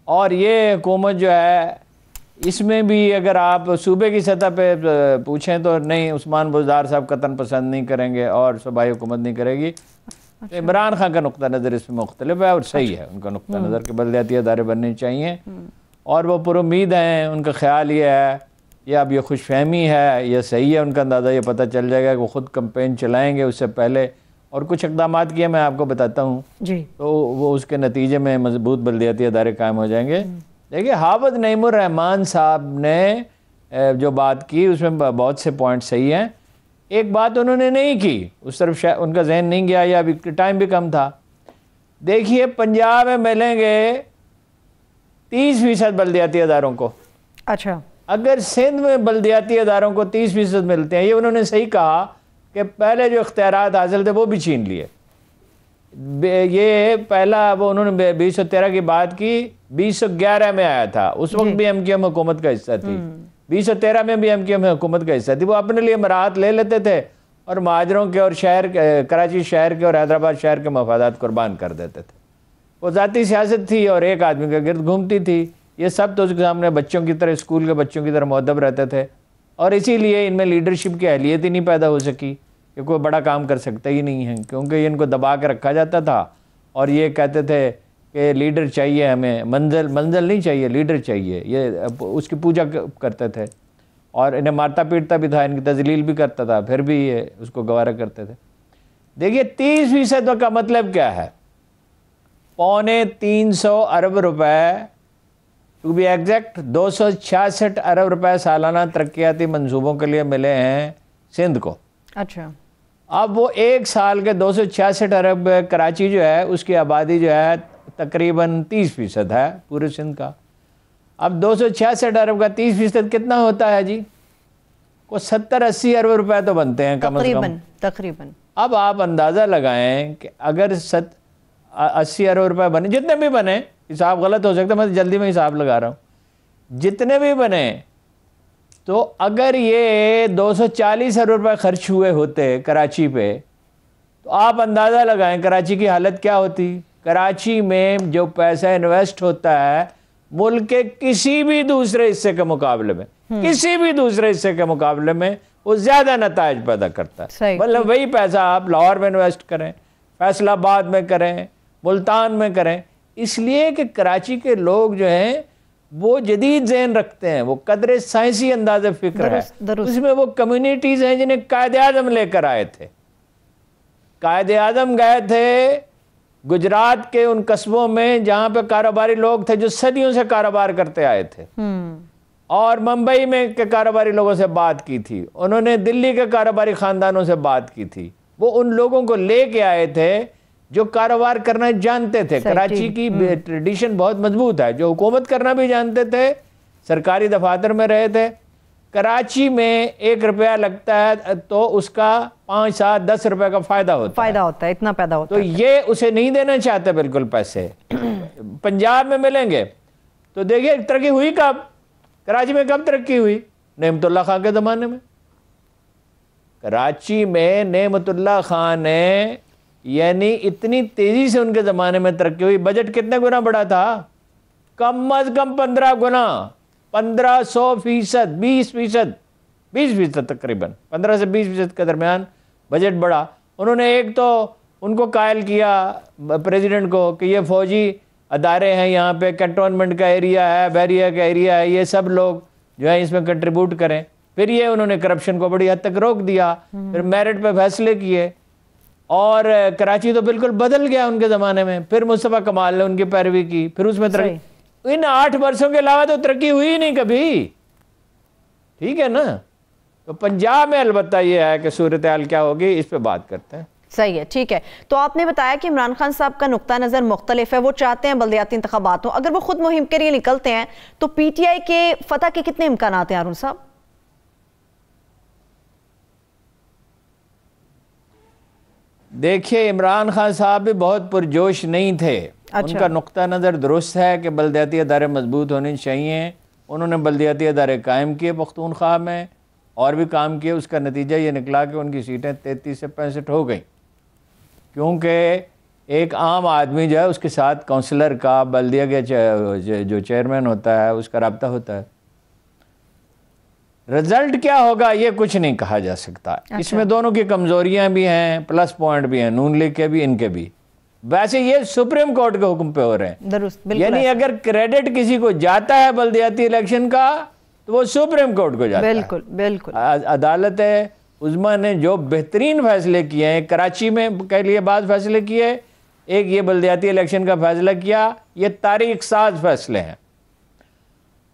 और ये हुकूमत जो है इसमें भी अगर आप सूबे की सतह पे पूछें तो नहीं, उस्मान बुज़दार साहब कतन पसंद नहीं करेंगे और सूबाई हुकूमत नहीं करेगी। तो इमरान खान का नुक्ता नज़र इसमें मुख्तलिफ है और सही है, उनका नुक्ता नज़र के बल्दियाती अदारे बनने चाहिए, और वो पुरुम्मीद हैं। उनका ख्याल ये है, या अब ये खुशफहमी है, यह सही है, उनका अंदाज़ा ये पता चल जाएगा कि वो ख़ुद कैंपेन चलाएँगे उससे पहले, और कुछ इक़दाम किए मैं आपको बताता हूँ जी, तो वो उसके नतीजे में मजबूत बल्दियाती अदारे कायम हो जाएंगे। देखिए, हाफिज नईम रहमान साहब ने जो बात की उसमें बहुत से पॉइंट सही हैं। एक बात उन्होंने नहीं की, उस तरफ उनका जहन नहीं गया, या अभी टाइम भी कम था। देखिए, पंजाब में मिलेंगे 30% बल्दियाती अदारों को। अच्छा, अगर सिंध में बल्दियाती अदारों को 30% मिलते हैं, ये उन्होंने सही कहा कि पहले जो इख्तियारात हासिल थे वो भी छीन लिए। ये पहला वो उन्होंने 2013 की बात की, 2011 में आया था, उस वक्त भी एमक्यूएम हुकूमत का हिस्सा थी, 2013 में भी एमक्यूएम हुकूमत का हिस्सा थी। वो अपने लिए मराहत ले लेते थे और महाजरों के और शहर, कराची शहर के और हैदराबाद शहर के मफादात कुर्बान कर देते थे। वो ज़ाती सियासत थी और एक आदमी के गिर्द घूमती थी। ये सब तो उसके सामने बच्चों की तरह, स्कूल के बच्चों की तरह मुअद्दब रहते थे और इसीलिए इनमें लीडरशिप की अहलियत ही नहीं पैदा हो सकी कि कोई बड़ा काम कर सकता ही नहीं है, क्योंकि इनको दबा के रखा जाता था और ये कहते थे कि लीडर चाहिए हमें, मंजिल नहीं चाहिए, लीडर चाहिए। ये उसकी पूजा करते थे और इन्हें मारता पीटता भी था, इनकी तजलील भी करता था, फिर भी ये उसको गवारा करते थे। देखिए 30% का मतलब क्या है? 350 अरब रुपए, टू बी एग्जैक्ट 266 अरब रुपए सालाना तरक्याती मंसूबों के लिए मिले हैं सिंध को। अच्छा, अब वो एक साल के 266 अरब, कराची जो है उसकी आबादी जो है तकरीबन 30% है पूरे सिंध का। अब 266 अरब का 30% कितना होता है जी? को 70-80 अरब रुपए तो बनते हैं कम से कम तकरीबन। अब आप अंदाज़ा लगाएं कि अगर 80 अरब रुपए बने, जितने भी बने, हिसाब गलत हो सकता है, मैं जल्दी में हिसाब लगा रहा हूँ, जितने भी बने, तो अगर ये 240 अरब रुपए खर्च हुए होते कराची पे, तो आप अंदाज़ा लगाएं कराची की हालत क्या होती। कराची में जो पैसा इन्वेस्ट होता है मुल्क के किसी भी दूसरे हिस्से के मुकाबले में, किसी भी दूसरे हिस्से के मुकाबले में वो ज़्यादा नताइज पैदा करता है। मतलब वही पैसा आप लाहौर में इन्वेस्ट करें, फैसलाबाद में करें, मुल्तान में करें, इसलिए कि कराची के लोग जो हैं वो जदीद ज़हन रखते हैं, वो कदर साइंसी अंदाज़ फ़िक्र है। उसमें वो कम्युनिटीज़ हैं जिन्हें कायदे आज़म लेकर आए थे। कायदे आज़म गए थे गुजरात के उन कस्बों में जहाँ पे कारोबारी लोग थे जो सदियों से कारोबार करते आए थे, और मुंबई में के कारोबारी लोगों से बात की थी, उन्होंने दिल्ली के कारोबारी ख़ानदानों से बात की थी। वो उन लोगों को लेके आए थे जो कारोबार करना जानते थे। कराची की ट्रेडिशन बहुत मजबूत है, जो हुकूमत करना भी जानते थे, सरकारी दफातर में रहे थे। कराची में 1 रुपया लगता है तो उसका 5, 7, 10 रुपए का फायदा होता है, इतना पैदा होता है। तो ये उसे नहीं देना चाहते बिल्कुल पैसे। पंजाब में मिलेंगे तो देखिए तरक्की हुई कब, कराची में कब तरक्की हुई? नेमतुल्ला खान के ज़माने में। कराची में नेमतुल्ला खान ने, यानी इतनी तेज़ी से उनके ज़माने में तरक्की हुई। बजट कितने गुना बढ़ा था? कम अज़ कम 15 गुना, 1500%, 20% तकरीबन 15 से 20% के दरमियान बजट बढ़ा। उन्होंने एक तो उनको कायल किया प्रेसिडेंट को कि ये फौजी अदारे हैं, यहाँ पे कैंटोनमेंट का एरिया है, बैरिया का एरिया है, ये सब लोग जो है इसमें कंट्रीब्यूट करें। फिर ये उन्होंने करप्शन को बड़ी हद तक रोक दिया, फिर मेरिट पे फैसले किए और कराची तो बिल्कुल बदल गया उनके ज़माने में। फिर मुस्तफ़ा कमाल ने उनकी पैरवी की, फिर उसमें तरक्की। इन 8 वर्षों के अलावा तो तरक्की हुई ही नहीं कभी, ठीक है ना। तो पंजाब में अलबत्ता ये है कि सूरत हाल क्या होगी, इस पे बात करते हैं। सही है, ठीक है। तो आपने बताया कि इमरान खान साहब का नुक्ता नज़र मुख्तलिफ है, वो चाहते हैं बल्दियाती इंतखाबात हो। अगर वो खुद मुहिम के लिए निकलते हैं तो PTI के फतह के कितने इम्कान हैं अरुण साहब? देखिए इमरान खान साहब भी बहुत पुरजोश नहीं थे। अच्छा। उनका नुक्ता नज़र दुरुस्त है कि बल्दियाती अदारे मजबूत होने चाहिए। उन्होंने बल्दियाती अदारे कायम किए पख्तूनख्वा में और भी काम किए। उसका नतीजा ये निकला कि उनकी सीटें 33 से 65 हो गई, क्योंकि एक आम आदमी जो है उसके साथ काउंसलर का, बल्दिया के जो चेयरमैन होता है, उसका रब्ता होता है। रिजल्ट क्या होगा ये कुछ नहीं कहा जा सकता। अच्छा। इसमें दोनों की कमजोरियां भी हैं, प्लस पॉइंट भी हैं, नून लीग के भी, इनके भी। वैसे ये सुप्रीम कोर्ट के हुक्म पे हो रहे हैं, यानी अगर क्रेडिट किसी को जाता है बल्दियाती इलेक्शन का तो वो सुप्रीम कोर्ट को जाता है। बिल्कुल बिल्कुल। अदालत उज़्मा ने जो बेहतरीन फैसले किए हैं, कराची में के लिए बाद फैसले किए, एक ये बल्दियाती इलेक्शन का फैसला किया, ये तारीख साज फैसले हैं।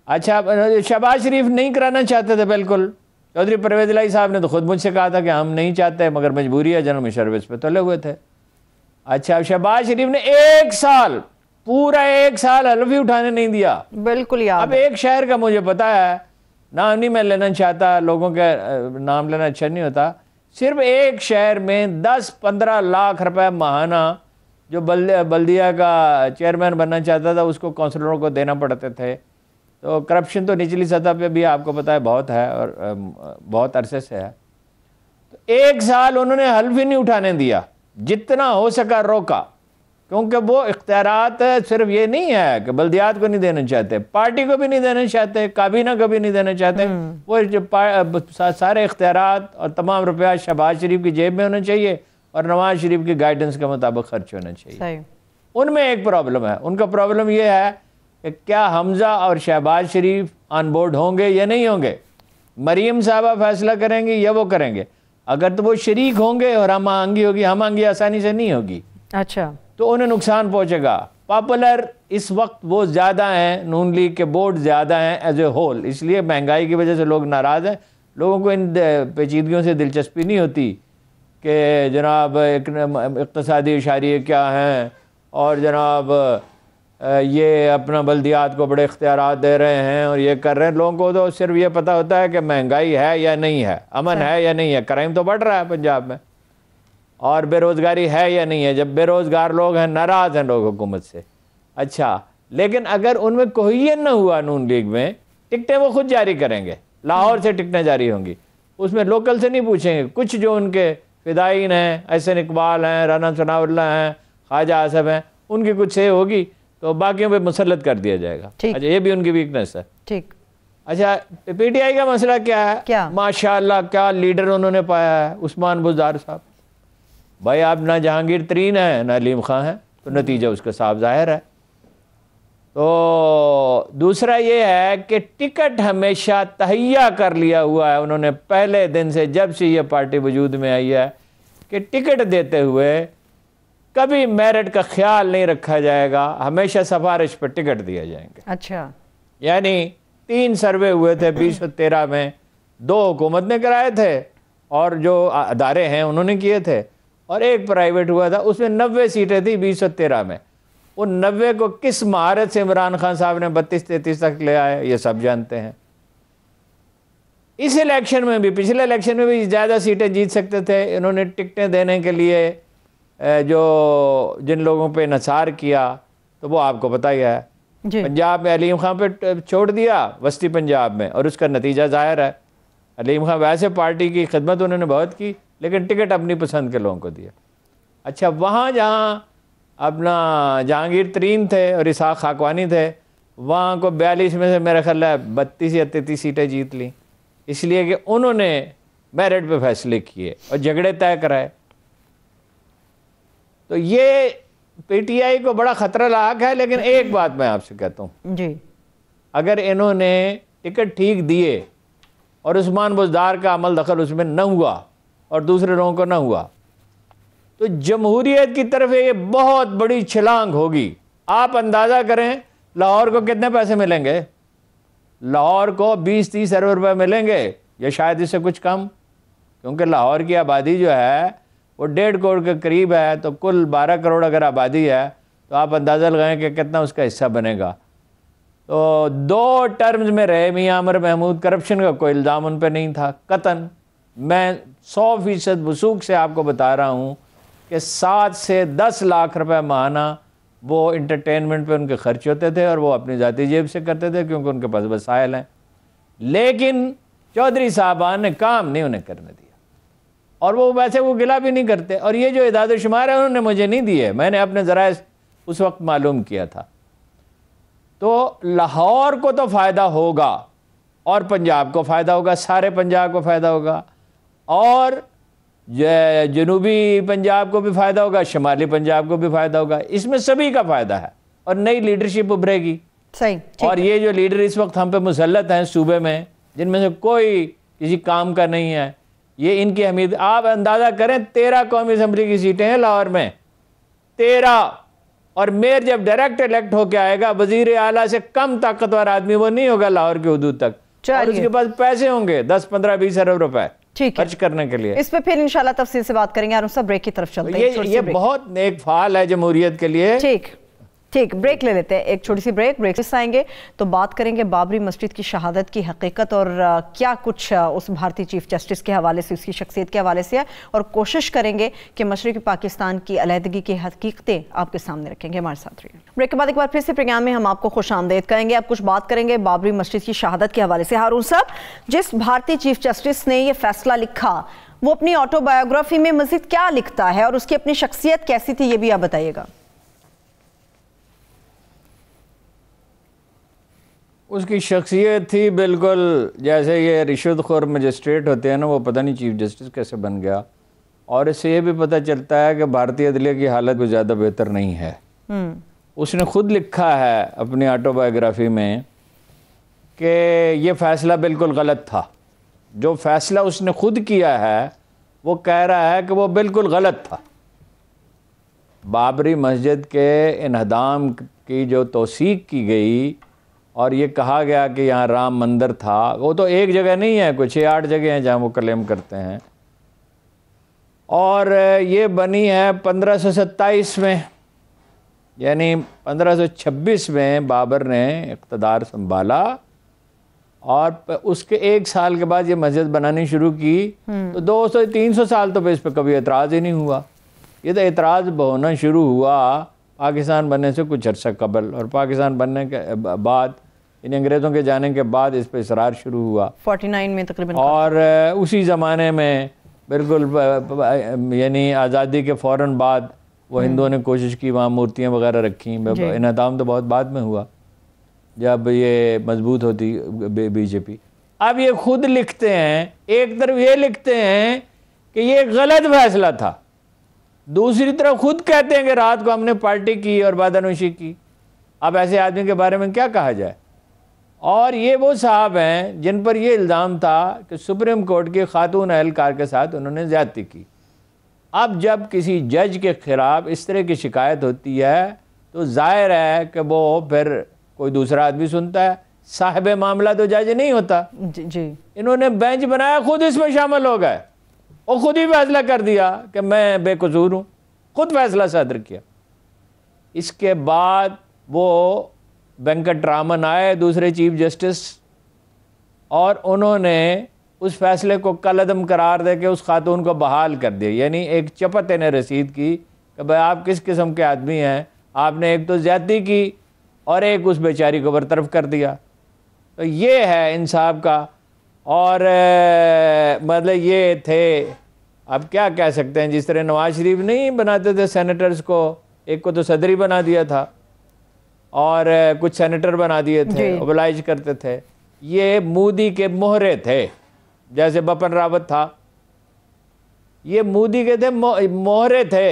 अच्छा, शहबाज शरीफ नहीं कराना चाहते थे बिल्कुल। चौधरी परवेज़ इलाही साहब ने तो खुद मुझसे कहा था कि हम नहीं चाहते, मगर मजबूरी है, जनरल मुशर्रफ इस पे तुले हुए थे। अच्छा, शहबाज शरीफ ने 1 साल, पूरा 1 साल हल्फ ही उठाने नहीं दिया। बिल्कुल याद। अब एक शहर का मुझे पता है, नाम नहीं मैं लेना चाहता, लोगों के नाम लेना अच्छा नहीं होता, सिर्फ एक शहर में 10-15 लाख रुपए माहाना जो बल्दिया का चेयरमैन बनना चाहता था उसको काउंसलरों को देना पड़ते थे। तो करप्शन तो निचली सतह पे भी आपको पता है बहुत है और बहुत अरसे से है। तो 1 साल उन्होंने हल्फ ही नहीं उठाने दिया, जितना हो सका रोका। क्योंकि वो इख्तियारात सिर्फ ये नहीं है कि बल्दियात को नहीं देना चाहते, पार्टी को भी नहीं देना चाहते, काबीना को भी नहीं देना चाहते। वो जो सारे इख्तियारात और तमाम रुपया शहबाज शरीफ की जेब में होना चाहिए और नवाज शरीफ की गाइडेंस के मुताबिक खर्च होना चाहिए। उनमें एक प्रॉब्लम है, उनका प्रॉब्लम ये है कि क्या हमजा और शहबाज शरीफ ऑन बोर्ड होंगे या नहीं होंगे। मरीम साहबा फैसला करेंगे या वो करेंगे। अगर तो वो शरीक होंगे और हम आंगी होगी, हम आंगी आसानी से नहीं होगी, अच्छा, तो उन्हें नुकसान पहुंचेगा। पॉपुलर इस वक्त वो ज़्यादा हैं, नून लीग के बोर्ड ज़्यादा हैं एज ए होल, इसलिए महंगाई की वजह से लोग नाराज़ हैं। लोगों को इन पेचीदगियों से दिलचस्पी नहीं होती कि जनाब इक़्तिसादी इशारे क्या हैं और जनाब ये अपना बल्दियात को बड़े इख्तियारात दे रहे हैं और ये कर रहे हैं। लोगों को तो सिर्फ ये पता होता है कि महंगाई है या नहीं है, अमन है या नहीं है, क्राइम तो बढ़ रहा है पंजाब में, और बेरोज़गारी है या नहीं है। जब बेरोज़गार लोग हैं, नाराज़ हैं लोग हुकूमत से। अच्छा, लेकिन अगर उनमें कोहियन न हुआ नून लीग में, टिकटें वो खुद जारी करेंगे, लाहौर से टिकटें जारी होंगी, उसमें लोकल से नहीं पूछेंगे। कुछ जो उनके फ़िदाइन हैं, एहसन इकबाल हैं, राना सनाउल्लाह हैं, ख्वाजा आसफ हैं, उनकी कुछ से होगी तो बाकियों पे मुसल्लत कर दिया जाएगा। अच्छा, ये भी उनकी वीकनेस है। ठीक। अच्छा, पीटीआई का मसला क्या है? क्या माशाअल्लाह क्या लीडर उन्होंने पाया है, उस्मान बुज़दार साहब। भाई आप ना जहांगीर तरीन है ना अलीम खां है, तो नतीजा उसका साफ जाहिर है। तो दूसरा ये है कि टिकट हमेशा तहैया कर लिया हुआ है उन्होंने पहले दिन से, जब से ये पार्टी वजूद में आई है, कि टिकट देते हुए कभी मेरिट का ख्याल नहीं रखा जाएगा, हमेशा सिफारिश पर टिकट दिए जाएंगे। अच्छा, यानी 3 सर्वे हुए थे 2013 में, 2 हुकूमत ने कराए थे और जो अदारे हैं उन्होंने किए थे, और एक प्राइवेट हुआ था, उसमें 90 सीटें थी 2013 में। उन 90 को किस महारत से इमरान खान साहब ने 32-33 तक ले आए, ये सब जानते हैं। इस इलेक्शन में भी, पिछले इलेक्शन में भी ज़्यादा सीटें जीत सकते थे। इन्होंने टिकटें देने के लिए जो जिन लोगों पे इंहिसार किया, तो वो आपको पता ही है। पंजाब में अलीम खान पे छोड़ दिया, वस्ती पंजाब में, और उसका नतीजा जाहिर है। अलीम खान वैसे पार्टी की खिदमत उन्होंने बहुत की, लेकिन टिकट अपनी पसंद के लोगों को दिया। अच्छा, वहाँ जहाँ अपना जहांगीर तरीन थे और इसाक खाकवानी थे, वहाँ को 42 में से मेरा ख्याल है 32 या 33 सीटें जीत ली, इसलिए कि उन्होंने मेरिट पे फैसले किए और झगड़े तय कराए। तो ये पीटीआई को बड़ा खतरा लाक है। लेकिन एक बात मैं आपसे कहता हूँ जी, अगर इन्होंने टिकट ठीक दिए और उस्मान बुज़दार का अमल दखल उसमें न हुआ और दूसरे लोगों को न हुआ, तो जमहूरियत की तरफ ये बहुत बड़ी छलांग होगी। आप अंदाज़ा करें लाहौर को कितने पैसे मिलेंगे? लाहौर को 20-30 अरब रुपये मिलेंगे, या शायद इससे कुछ कम, क्योंकि लाहौर की आबादी जो है वो 1.5 करोड़ के करीब है। तो कुल 12 करोड़ अगर आबादी है, तो आप अंदाज़ा लगाएं कि कितना उसका हिस्सा बनेगा। तो 2 टर्म्स में रहे मियां आमिर महमूद, करप्शन का कोई इल्ज़ाम उन पर नहीं था कतन। मैं 100% वसूख से आपको बता रहा हूँ कि 7 से 10 लाख रुपए माहाना वो इंटरटेनमेंट पे उनके खर्च होते थे, और वो अपनी ज़ाती जेब से करते थे क्योंकि उनके पास वसाइल हैं। लेकिन चौधरी साहबान ने काम नहीं उन्हें करने दिया, और वो वैसे वो गिला भी नहीं करते। और ये जो इदाद शुमार है उन्होंने मुझे नहीं दिए, मैंने अपने ज़राए उस वक्त मालूम किया था। तो लाहौर को तो फ़ायदा होगा, और पंजाब को फ़ायदा होगा, सारे पंजाब को फ़ायदा होगा, और जनूबी पंजाब को भी फ़ायदा होगा, शुमाली पंजाब को भी फ़ायदा होगा। इसमें सभी का फ़ायदा है, और नई लीडरशिप उभरेगी। सही। और ये जो लीडर इस वक्त हम पे मुसल्लत हैं सूबे में, जिनमें से कोई किसी काम का नहीं है, ये इनकी अहमियत आप अंदाज़ा करें। 13 कौमी असम्बली की सीटें हैं लाहौर में, 13, और मेयर जब डायरेक्ट इलेक्ट होकर आएगा, वजीर आला से कम ताकतवर आदमी वो नहीं होगा लाहौर के हुदूद तक, और उसके पास पैसे होंगे 10, 15, 20 अरब रुपए खर्च करने के लिए। इस पे फिर इंशाल्लाह तफसील से बात करेंगे। और सब ब्रेक की तरफ चलते हैं। ये बहुत नेक फाल है जमहूरियत के लिए। ठीक, ब्रेक ले लेते हैं, एक छोटी सी ब्रेक से आएंगे तो बात करेंगे बाबरी मस्जिद की शहादत की हकीकत, और क्या कुछ उस भारतीय चीफ जस्टिस के हवाले से, उसकी शख्सियत के हवाले से है, और कोशिश करेंगे कि मशरिकी पाकिस्तान की अलहदगी की हकीकतें आपके सामने रखेंगे। हमारे साथ रहिए। ब्रेक के बाद एक बार फिर से प्रोग्राम में हम आपको खुशामदीद कहेंगे। अब कुछ बात करेंगे बाबरी मस्जिद की शहादत के हवाले से। हारून साहब, जिस भारतीय चीफ जस्टिस ने यह फैसला लिखा, वो अपनी ऑटोबायोग्राफी में मजीद क्या लिखता है, और उसकी अपनी शख्सियत कैसी थी, ये भी आप बताइएगा। उसकी शख्सियत थी बिल्कुल जैसे ये रिश्वतखोर मजिस्ट्रेट होते हैं ना, वो पता नहीं चीफ जस्टिस कैसे बन गया। और इससे ये भी पता चलता है कि भारतीय अदलिया की हालत भी ज़्यादा बेहतर नहीं है। उसने खुद लिखा है अपनी ऑटोबायोग्राफी में कि ये फ़ैसला बिल्कुल गलत था। जो फ़ैसला उसने खुद किया है वो कह रहा है कि वो बिल्कुल गलत था। बाबरी मस्जिद के इन्हदाम की जो तौसीक की गई और ये कहा गया कि यहाँ राम मंदिर था, वो तो एक जगह नहीं है, कुछ 6-8 जगह हैं जहाँ वो क्लेम करते हैं। और ये बनी है 1527 में, यानी 1526 में बाबर ने इक़्तिदार संभाला और उसके 1 साल के बाद ये मस्जिद बनानी शुरू की। तो 200-300 साल तो इस पर कभी एतराज़ ही नहीं हुआ। ये तो एतराज़ होना शुरू हुआ पाकिस्तान बनने से कुछ अर्सा कबल, और पाकिस्तान बनने के बाद इन अंग्रेज़ों के जाने के बाद इस पर इसरार शुरू हुआ 49 में तकरीबन। और उसी ज़माने में बिल्कुल यानी आज़ादी के फ़ौरन बाद वो हिंदुओं ने कोशिश की वहाँ मूर्तियाँ वगैरह रखी। इन्हदाम तो बहुत बाद में हुआ जब ये मजबूत होती बीजेपी। अब ये खुद लिखते हैं, एक तरफ ये लिखते हैं कि ये गलत फैसला था, दूसरी तरफ खुद कहते हैं कि रात को हमने पार्टी की और बादानुशी की। अब ऐसे आदमी के बारे में क्या कहा जाए। और ये वो साहब हैं जिन पर ये इल्ज़ाम था कि सुप्रीम कोर्ट के खातून एहलकार के साथ उन्होंने ज़्यादती की। अब जब किसी जज के ख़िलाफ़ इस तरह की शिकायत होती है तो ज़ाहिर है कि वो फिर कोई दूसरा आदमी सुनता है। साहिब मामला तो जज नहीं होता। जी। इन्होंने बेंच बनाया, खुद इसमें शामिल हो गए और खुद ही फैसला कर दिया कि मैं बेकसूर हूँ, खुद फैसला सादर किया। इसके बाद वो वेंकटरामन आए दूसरे चीफ जस्टिस, और उन्होंने उस फैसले को कलअदम करार दे के उस खातून को बहाल कर दिया। यानी एक चपत इन्हें रसीद की कि भाई आप किस किस्म के आदमी हैं, आपने एक तो ज़्यादती की और एक उस बेचारी को बरतरफ कर दिया। तो ये है इंसाफ का। और मतलब ये थे, अब क्या कह सकते हैं, जिस तरह नवाज शरीफ नहीं बनाते थे सेनेटर्स को, एक को तो सदरी बना दिया था और कुछ सेनेटर बना दिए थे, ओबलाइज करते थे। ये मोदी के मोहरे थे, जैसे बपन रावत था, ये मोदी के थे मोहरे थे।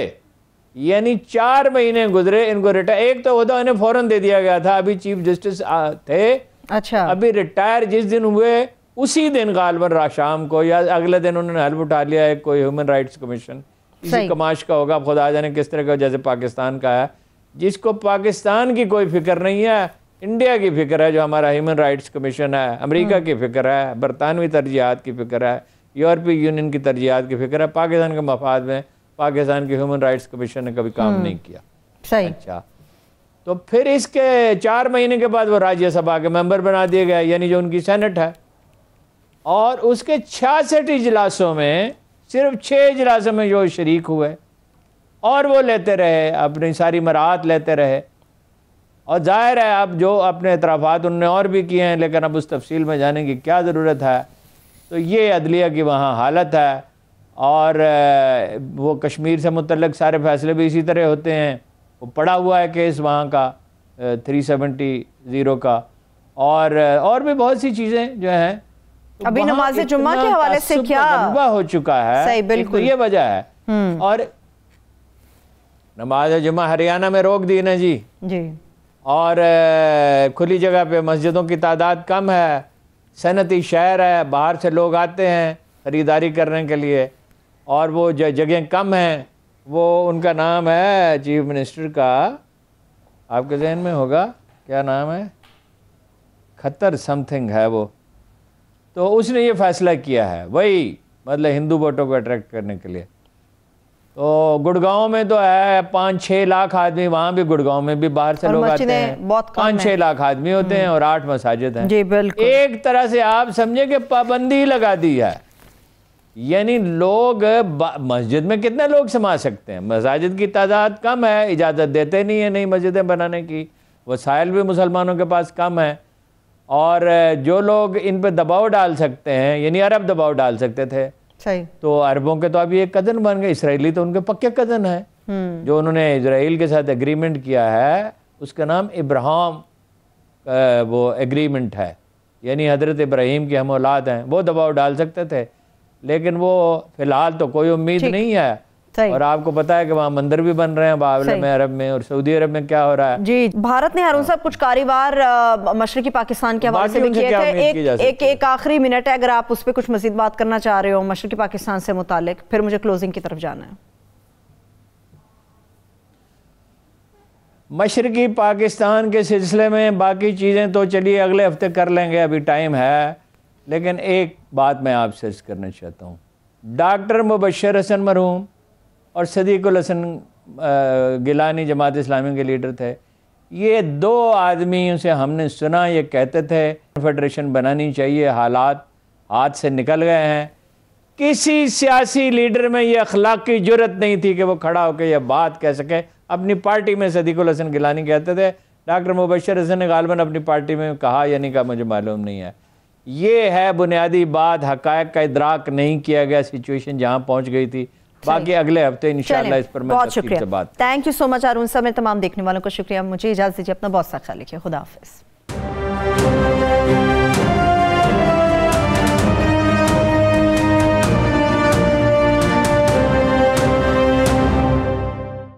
यानी 4 महीने गुजरे इनको रिटायर, एक तो होता इन्हें फौरन दे दिया गया था, अभी चीफ जस्टिस थे। अच्छा। अभी रिटायर जिस दिन हुए उसी दिन गालबन शाम को या अगले दिन उन्होंने हल्फ उठा लिया है कोई ह्यूमन राइट्स कमीशन, इसी कमाश का होगा, खुदा जाने किस तरह का, जैसे पाकिस्तान का है, जिसको पाकिस्तान की कोई फिक्र नहीं है, इंडिया की फिक्र है जो हमारा ह्यूमन राइट्स कमीशन है, अमेरिका की फिक्र है, बरतानवी तरजीहात की फिक्र है, यूरोपीय यूनियन की तरजीहात की फिक्र है। पाकिस्तान के मफाद में पाकिस्तान के ह्यूमन राइट्स कमीशन ने कभी काम नहीं किया। सही। अच्छा, तो फिर इसके 4 महीने के बाद वो राज्यसभा के मेंबर बना दिए गए, यानी जो उनकी सेनेट है। और उसके 66 इजलासों में सिर्फ 6 इजलासों में जो शरीक हुए और वो लेते रहे, अपनी सारी मराहत लेते रहे। और जाहिर है अब जो अपने एतराफ़ात उन्होंने और भी किए हैं, लेकिन अब उस तफसील में जाने की क्या ज़रूरत है। तो ये अदलिया की वहाँ हालत है। और वो कश्मीर से मुतल्लिक़ सारे फैसले भी इसी तरह होते हैं। वो पड़ा हुआ है केस वहाँ का 370 का, और भी बहुत सी चीज़ें जो हैं। तो अभी नमाज जुम्मा के हवाले से क्या हो चुका है, सही, बिल्कुल तो ये वजह है। और नमाज जुम्मा हरियाणा में रोक दी ना जी। और खुली जगह पे मस्जिदों की तादाद कम है, सनती शहर है, बाहर से लोग आते हैं ख़रीदारी करने के लिए, और वो जगह कम हैं। वो उनका नाम है चीफ मिनिस्टर का, आपके जहन में होगा क्या नाम है, खत्तर समथिंग है वो। तो उसने ये फैसला किया है, वही मतलब हिंदू वोटों को अट्रैक्ट करने के लिए। तो गुड़गांव में तो है 5-6 लाख आदमी, वहाँ भी गुड़गांव में भी बाहर से लोग आते हैं, 5-6 लाख आदमी होते हैं और 8 मसाजिद हैं। जी बिल्कुल। एक तरह से आप समझे कि पाबंदी लगा दी है। यानी लोग मस्जिद में कितने लोग समा सकते हैं, मसाजिद की तादाद कम है, इजाज़त देते नहीं है नई मस्जिदें बनाने की, वसाइल भी मुसलमानों के पास कम है। और जो लोग इन पर दबाव डाल सकते हैं, यानी अरब दबाव डाल सकते थे, सही, तो अरबों के तो अभी एक कज़न बन गए, इसराइली तो उनके पक्के कज़न हैं। जो उन्होंने इसराइल के साथ एग्रीमेंट किया है उसका नाम इब्राहिम वो एग्रीमेंट है, यानी हज़रत इब्राहीम की हम औलाद हैं, वो दबाव डाल सकते थे, लेकिन वो फिलहाल तो कोई उम्मीद नहीं है। और आपको पता है कि वहाँ मंदिर भी बन रहे हैं बाबल में, अरब में, और सऊदी अरब में क्या हो रहा है। जी, भारत ने हारून साहब कुछ कारोबार मशरकी पाकिस्तान के हवाले से भी किए थे। एक आखिरी मिनट है, अगर आप उस पर कुछ मजीद बात करना चाह रहे हो मशरकी पाकिस्तान से मुतालिक, फिर मुझे क्लोजिंग की तरफ जाना है। मशरकी पाकिस्तान के सिलसिले में बाकी चीज़ें तो चलिए अगले हफ्ते कर लेंगे, अभी टाइम है, लेकिन एक बात मैं आपसे अर्ज़ करना चाहता हूँ। डॉक्टर मुबशर हसन मरहूम और सदीकुल हसन गिलानी जमात इस्लामी के लीडर थे, ये दो आदमियों से हमने सुना ये कहते थे फेडरेशन बनानी चाहिए, हालात हाथ से निकल गए हैं। किसी सियासी लीडर में ये अखलाकी जुर्रत नहीं थी कि वो खड़ा होकर यह बात कह सके। अपनी पार्टी में सदीकुल हसन गिलानी कहते थे, डॉक्टर मुबशर हसन ने गालिबन अपनी पार्टी में कहा या नहीं कहा मुझे मालूम नहीं है। ये है बुनियादी बात, हकायक का इदराक नहीं किया गया, सिचुएशन जहाँ पहुँच गई थी। बाकी अगले हफ्ते इंशाल्लाह इस पर मैं तफसील से बात। थैंक यू सो मच हारून साहब। मैं तमाम देखने वालों को शुक्रिया। मुझे इजाज़त दीजिए, अपना बहुत सा ख्याल रखिए। खुदा हाफिज़।